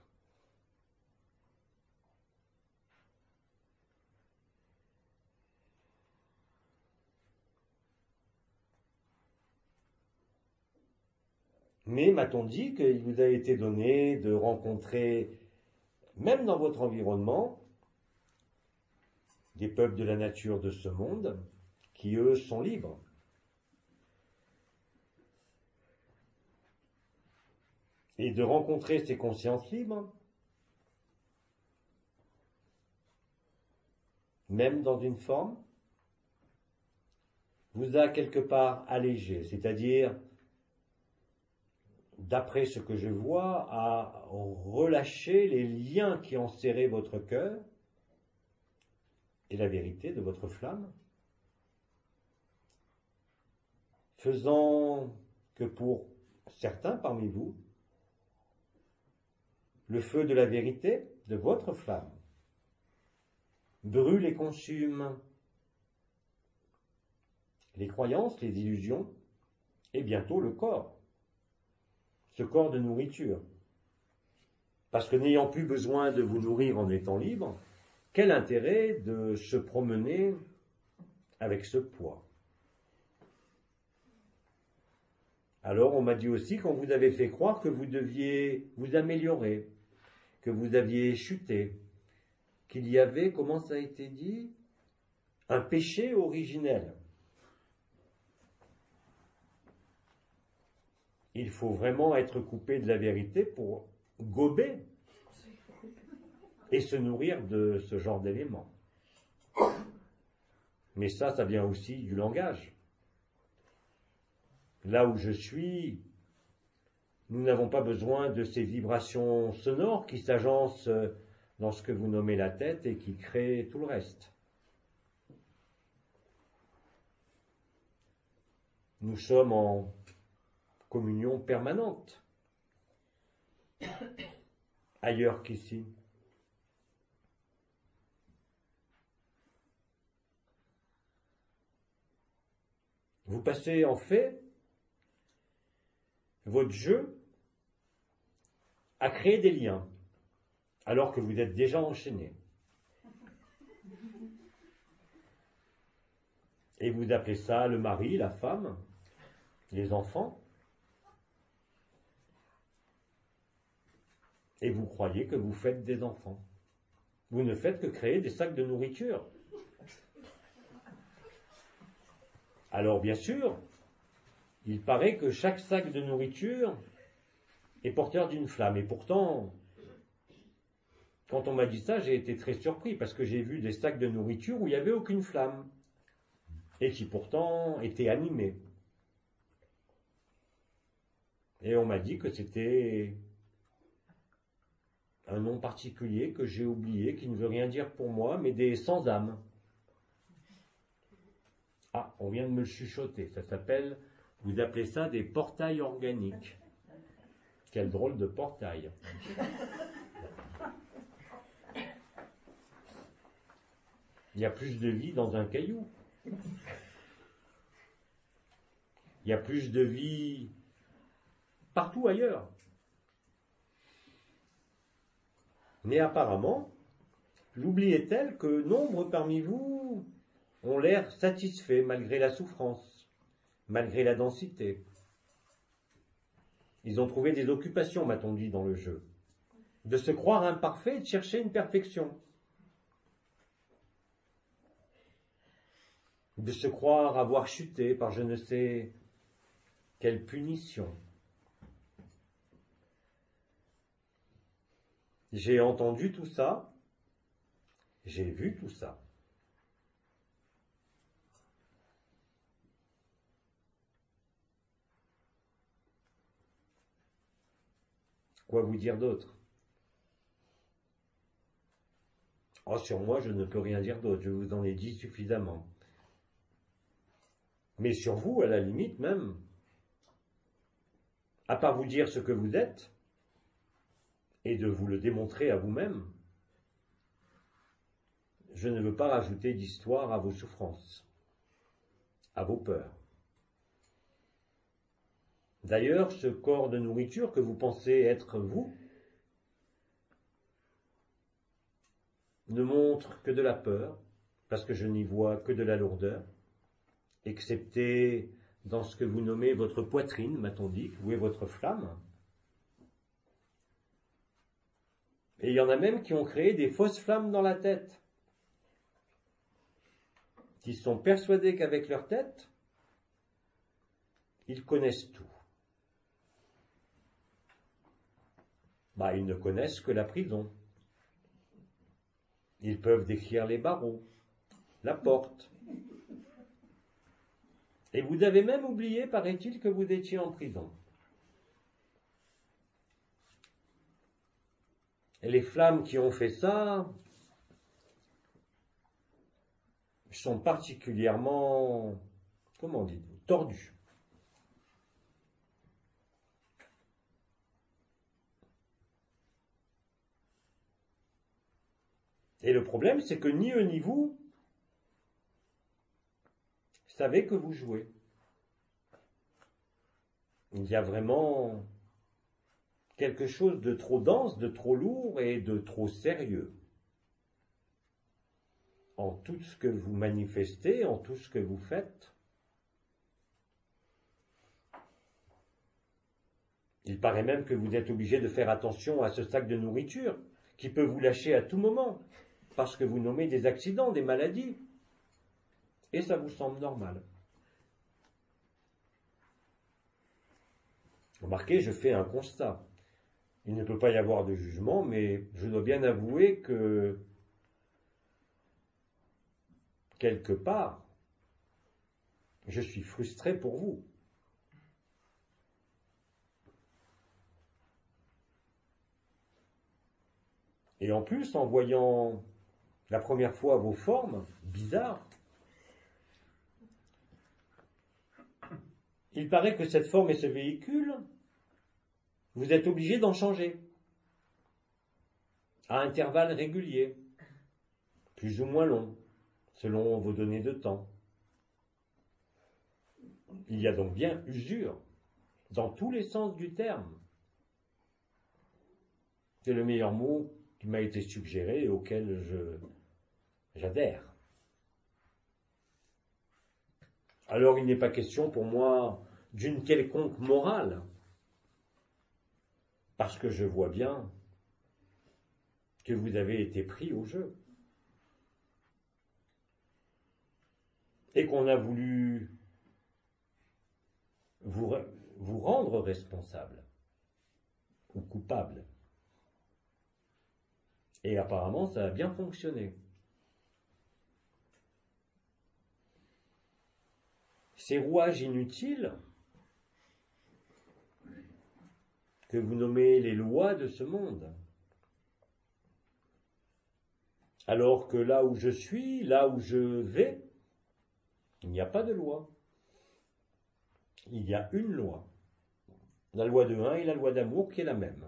Speaker 1: Mais m'a-t-on dit qu'il vous a été donné de rencontrer, même dans votre environnement, des peuples de la nature de ce monde, qui eux sont libres. Et de rencontrer ces consciences libres, même dans une forme, vous a quelque part allégé, c'est-à-dire, d'après ce que je vois, à relâcher les liens qui enserraient votre cœur et la vérité de votre flamme, faisant que pour certains parmi vous, le feu de la vérité de votre flamme brûle et consume les croyances, les illusions et bientôt le corps, ce corps de nourriture. Parce que n'ayant plus besoin de vous nourrir en étant libre, quel intérêt de se promener avec ce poids? Alors on m'a dit aussi qu'on vous avait fait croire que vous deviez vous améliorer, que vous aviez chuté, qu'il y avait, comment ça a été dit, un péché originel. Il faut vraiment être coupé de la vérité pour gober et se nourrir de ce genre d'éléments. Mais ça vient aussi du langage. Là où je suis, nous n'avons pas besoin de ces vibrations sonores qui s'agencent dans ce que vous nommez la tête et qui créent tout le reste. Nous sommes en communion permanente, ailleurs qu'ici. Vous passez en fait votre jeu à créer des liens, alors que vous êtes déjà enchaînés. Et vous appelez ça le mari, la femme, les enfants. Et vous croyez que vous faites des enfants. Vous ne faites que créer des sacs de nourriture. Alors bien sûr, il paraît que chaque sac de nourriture est porteur d'une flamme. Et pourtant, quand on m'a dit ça, j'ai été très surpris parce que j'ai vu des sacs de nourriture où il n'y avait aucune flamme et qui pourtant étaient animés. Et on m'a dit que c'était un nom particulier que j'ai oublié, qui ne veut rien dire pour moi, mais des sans-âme. Ah, on vient de me le chuchoter, ça s'appelle, vous appelez ça des portails organiques. Quel drôle de portail. Il y a plus de vie dans un caillou. Il y a plus de vie partout ailleurs. Mais apparemment, l'oubli est tel que nombre parmi vous ont l'air satisfaits malgré la souffrance, malgré la densité. Ils ont trouvé des occupations, m'a-t-on dit, dans le jeu. De se croire imparfait et de chercher une perfection. De se croire avoir chuté par je ne sais quelle punition. J'ai entendu tout ça, j'ai vu tout ça. Quoi vous dire d'autre? Oh, sur moi, je ne peux rien dire d'autre, je vous en ai dit suffisamment. Mais sur vous, à la limite même, à part vous dire ce que vous êtes, et de vous le démontrer à vous-même, je ne veux pas rajouter d'histoire à vos souffrances, à vos peurs. D'ailleurs, ce corps de nourriture que vous pensez être vous, ne montre que de la peur, parce que je n'y vois que de la lourdeur, excepté dans ce que vous nommez votre poitrine, m'a-t-on dit, où est votre flamme. Et il y en a même qui ont créé des fausses flammes dans la tête, qui sont persuadés qu'avec leur tête, ils connaissent tout. Ils ne connaissent que la prison. Ils peuvent décrire les barreaux, la porte. Et vous avez même oublié, paraît-il, que vous étiez en prison. Et les flammes qui ont fait ça sont particulièrement, comment dites-vous, tordues. Et le problème, c'est que ni eux ni vous savez que vous jouez. Il y a vraiment quelque chose de trop dense, de trop lourd et de trop sérieux en tout ce que vous manifestez, en tout ce que vous faites. Il paraît même que vous êtes obligé de faire attention à ce sac de nourriture qui peut vous lâcher à tout moment, parce que vous nommez des accidents, des maladies. Et ça vous semble normal. Remarquez, je fais un constat. Il ne peut pas y avoir de jugement, mais je dois bien avouer que, quelque part, je suis frustré pour vous. Et en plus, en voyant la première fois vos formes bizarres, il paraît que cette forme et ce véhicule, vous êtes obligé d'en changer à intervalles réguliers, plus ou moins longs, selon vos données de temps. Il y a donc bien usure, dans tous les sens du terme. C'est le meilleur mot qui m'a été suggéré et auquel j'adhère. Alors il n'est pas question pour moi d'une quelconque morale, parce que je vois bien que vous avez été pris au jeu et qu'on a voulu vous rendre responsable ou coupable. Et apparemment, ça a bien fonctionné. Ces rouages inutiles que vous nommez les lois de ce monde, alors que là où je suis, là où je vais, il n'y a pas de loi. Il y a une loi. La loi de 1 et la loi d'amour qui est la même.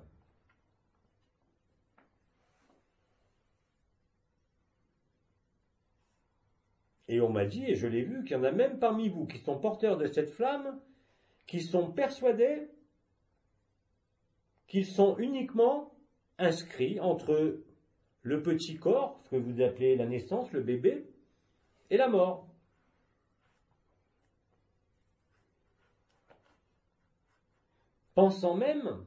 Speaker 1: Et on m'a dit, et je l'ai vu, qu'il y en a même parmi vous qui sont porteurs de cette flamme, qui sont persuadés qu'ils sont uniquement inscrits entre le petit corps, ce que vous appelez la naissance, le bébé, et la mort. pensant même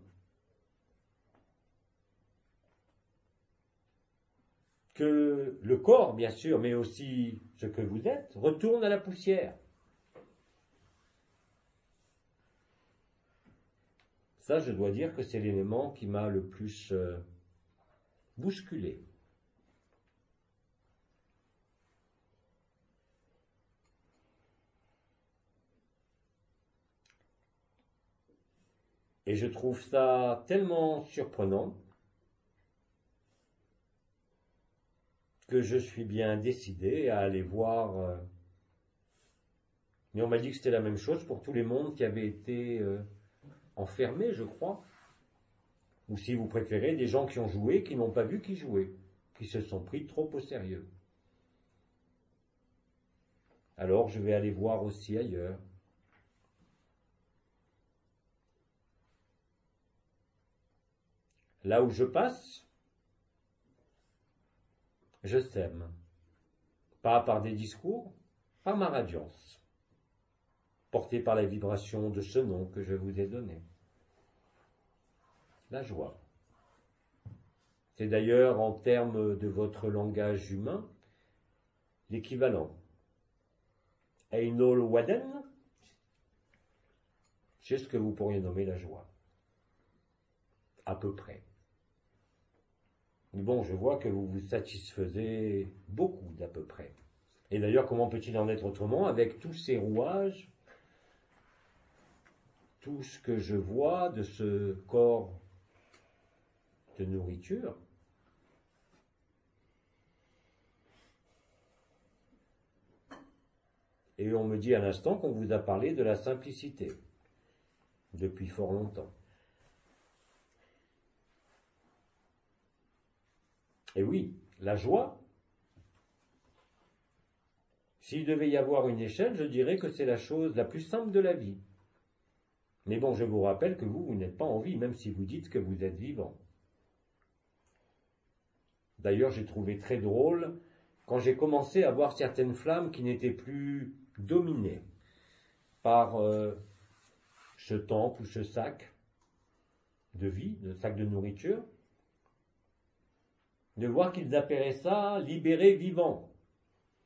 Speaker 1: que le corps, bien sûr, mais aussi ce que vous êtes, retourne à la poussière. Ça, je dois dire que c'est l'élément qui m'a le plus bousculé. Et je trouve ça tellement surprenant que je suis bien décidé à aller voir. Mais on m'a dit que c'était la même chose pour tous les mondes qui avaient été enfermés, je crois. Ou si vous préférez, des gens qui ont joué, qui n'ont pas vu qui jouaient, qui se sont pris trop au sérieux. Alors je vais aller voir aussi ailleurs. Là où je passe, je sème. Pas par des discours, par ma radiance, portée par la vibration de ce nom que je vous ai donné. La joie. C'est d'ailleurs, en termes de votre langage humain, l'équivalent. Einol Waden, c'est ce que vous pourriez nommer la joie. À peu près. Mais bon, je vois que vous vous satisfaisez beaucoup d'à peu près. Et d'ailleurs, comment peut-il en être autrement avec tous ces rouages, tout ce que je vois de ce corps de nourriture? Et on me dit à l'instant qu'on vous a parlé de la simplicité, depuis fort longtemps. Et oui, la joie, s'il devait y avoir une échelle, je dirais que c'est la chose la plus simple de la vie. Mais bon, je vous rappelle que vous n'êtes pas en vie, même si vous dites que vous êtes vivant. D'ailleurs, j'ai trouvé très drôle quand j'ai commencé à voir certaines flammes qui n'étaient plus dominées par ce temple ou ce sac de vie, le sac de nourriture, de voir qu'ils appelaient ça libéré vivant.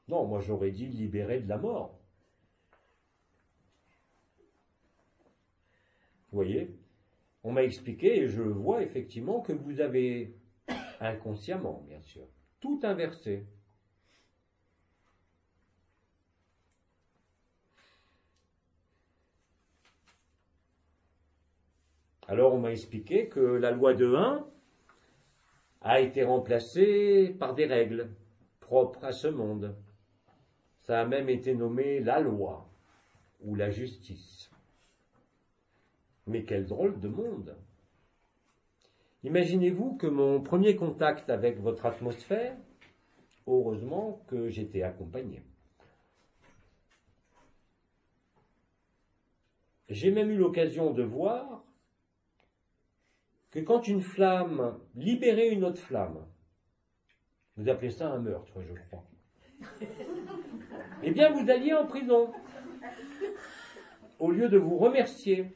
Speaker 1: Non, moi j'aurais dit libéré de la mort. Vous voyez, on m'a expliqué, et je le vois effectivement, que vous avez, inconsciemment bien sûr, tout inversé. Alors on m'a expliqué que la loi de 1 a été remplacée par des règles propres à ce monde. Ça a même été nommé la loi ou la justice. Mais quel drôle de monde! Imaginez-vous que mon premier contact avec votre atmosphère, heureusement que j'étais accompagné. J'ai même eu l'occasion de voir que quand une flamme libérait une autre flamme, vous appelez ça un meurtre, je crois, eh bien vous alliez en prison, au lieu de vous remercier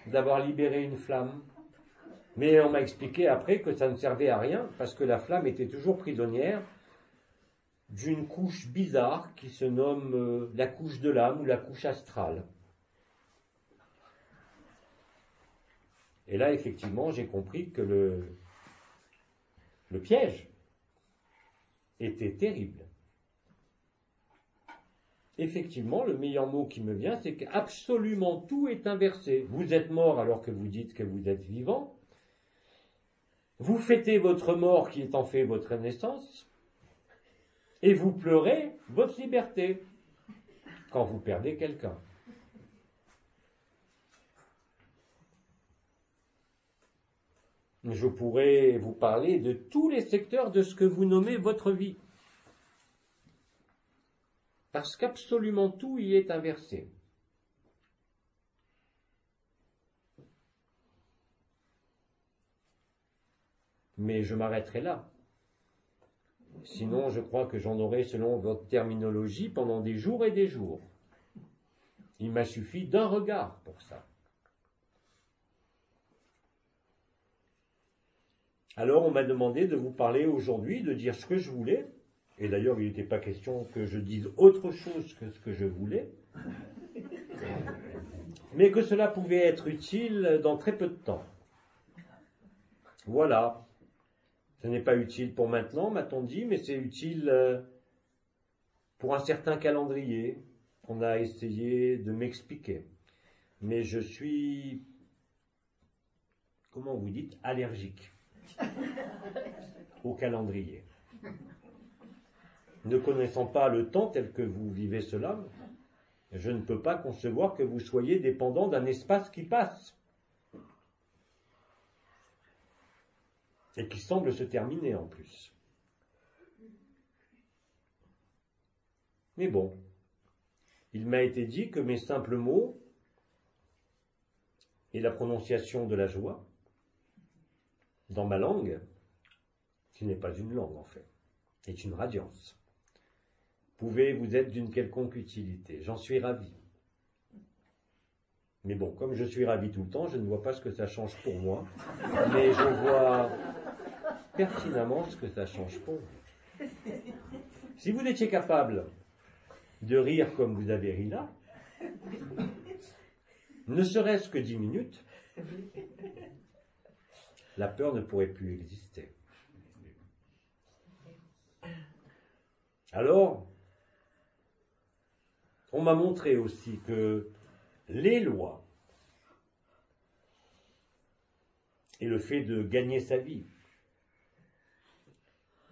Speaker 1: d'avoir libéré une flamme. Mais on m'a expliqué après que ça ne servait à rien, parce que la flamme était toujours prisonnière d'une couche bizarre qui se nomme la couche de l'âme ou la couche astrale. Et là, effectivement, j'ai compris que le piège était terrible. Effectivement, le meilleur mot qui me vient, c'est qu'absolument tout est inversé. Vous êtes mort alors que vous dites que vous êtes vivant. Vous fêtez votre mort qui est en fait votre naissance. Et vous pleurez votre liberté quand vous perdez quelqu'un. Je pourrais vous parler de tous les secteurs de ce que vous nommez votre vie. Parce qu'absolument tout y est inversé. Mais je m'arrêterai là. Sinon, je crois que j'en aurai, selon votre terminologie, pendant des jours et des jours. Il m'a suffi d'un regard pour ça. Alors on m'a demandé de vous parler aujourd'hui, de dire ce que je voulais, et d'ailleurs il n'était pas question que je dise autre chose que ce que je voulais, mais que cela pouvait être utile dans très peu de temps. Voilà. Ce n'est pas utile pour maintenant, m'a-t-on dit, mais c'est utile pour un certain calendrier qu'on a essayé de m'expliquer. Mais je suis, comment vous dites, allergique au calendrier. Ne connaissant pas le temps tel que vous vivez cela, je ne peux pas concevoir que vous soyez dépendant d'un espace qui passe et qui semble se terminer en plus. Mais bon, il m'a été dit que mes simples mots et la prononciation de la joie dans ma langue, qui n'est pas une langue en fait, est une radiance, pouvaient vous être d'une quelconque utilité. J'en suis ravi. Mais bon, comme je suis ravi tout le temps, je ne vois pas ce que ça change pour moi, mais je vois pertinemment ce que ça change pour vous. Si vous étiez capable de rire comme vous avez ri là, ne serait-ce que 10 minutes, la peur ne pourrait plus exister. Alors, on m'a montré aussi que les lois et le fait de gagner sa vie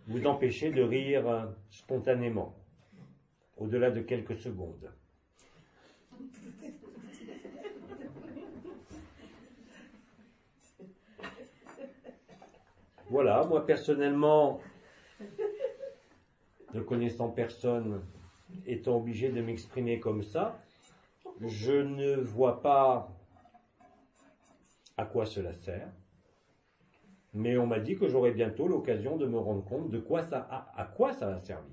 Speaker 1: vous empêchaient de rire spontanément, au-delà de quelques secondes. Voilà, moi personnellement, ne connaissant personne, étant obligé de m'exprimer comme ça, je ne vois pas à quoi cela sert, mais on m'a dit que j'aurais bientôt l'occasion de me rendre compte de quoi à quoi ça a servi.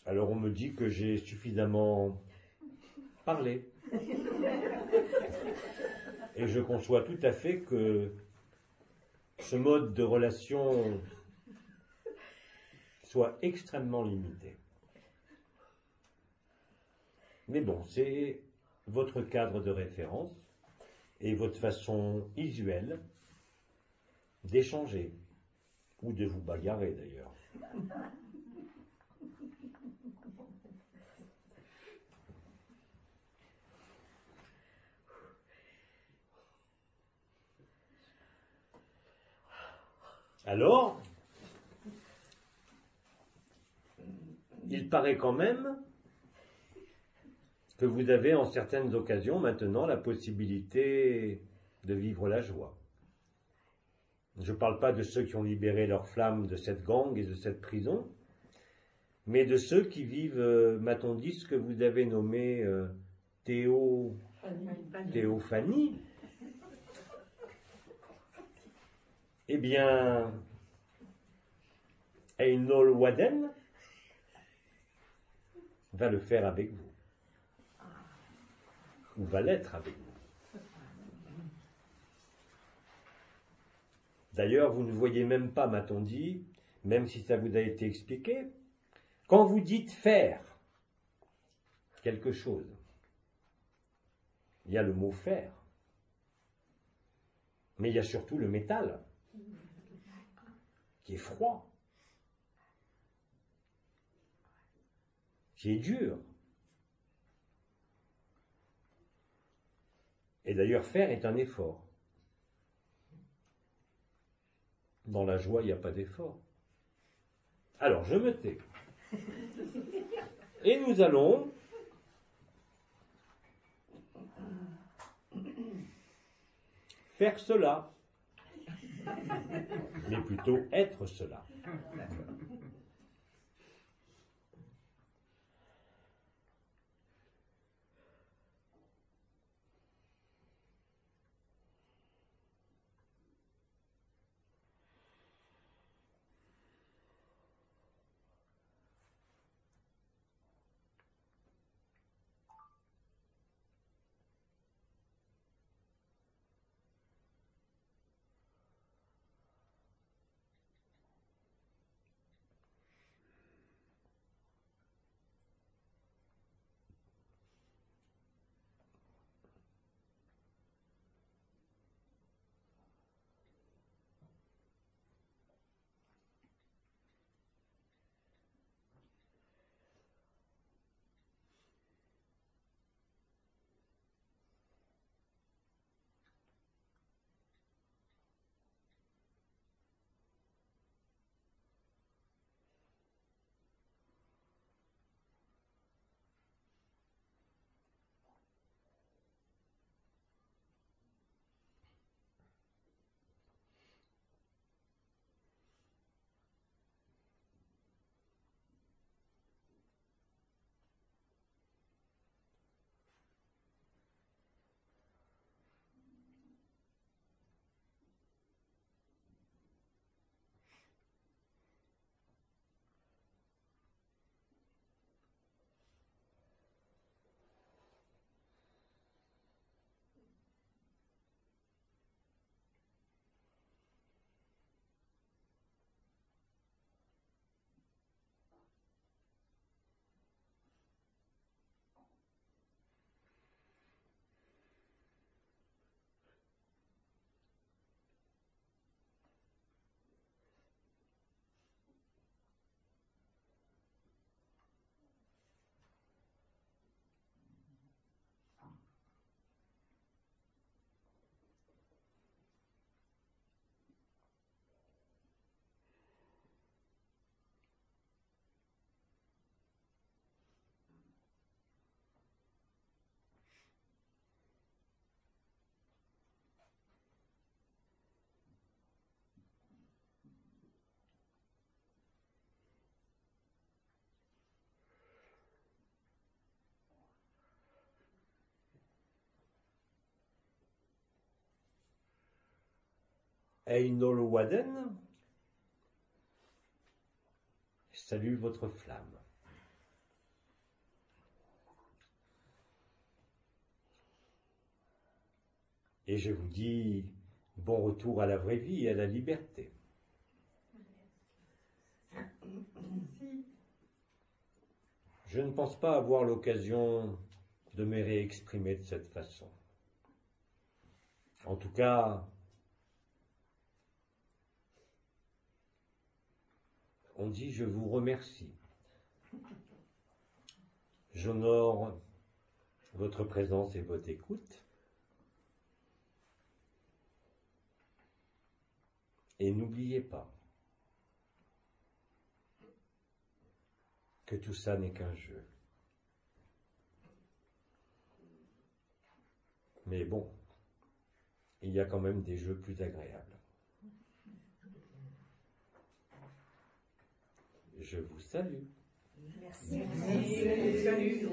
Speaker 1: Alors on me dit que j'ai suffisamment parlé. Et je conçois tout à fait que ce mode de relation soit extrêmement limité. Mais bon, c'est votre cadre de référence et votre façon usuelle d'échanger, ou de vous bagarrer d'ailleurs. Alors, il paraît quand même que vous avez en certaines occasions maintenant la possibilité de vivre la joie. Je ne parle pas de ceux qui ont libéré leur flamme de cette gangue et de cette prison, mais de ceux qui vivent, m'a-t-on dit, ce que vous avez nommé théophanie. Eh bien, Einol Waden va le faire avec vous, ou va l'être avec vous. D'ailleurs, vous ne voyez même pas, m'a-t-on dit, même si ça vous a été expliqué, quand vous dites faire quelque chose, il y a le mot faire, mais il y a surtout le métal, qui est froid, qui est dur. Et d'ailleurs, faire est un effort. Dans la joie, il n'y a pas d'effort. Alors, je me tais. Et nous allons faire cela, mais plutôt être cela. Einol Waden, salue votre flamme. Et je vous dis bon retour à la vraie vie et à la liberté. Je ne pense pas avoir l'occasion de me réexprimer de cette façon. En tout cas, on dit je vous remercie. J'honore votre présence et votre écoute. Et n'oubliez pas que tout ça n'est qu'un jeu. Mais bon, il y a quand même des jeux plus agréables. Je vous salue.
Speaker 2: Merci. Merci. Salut.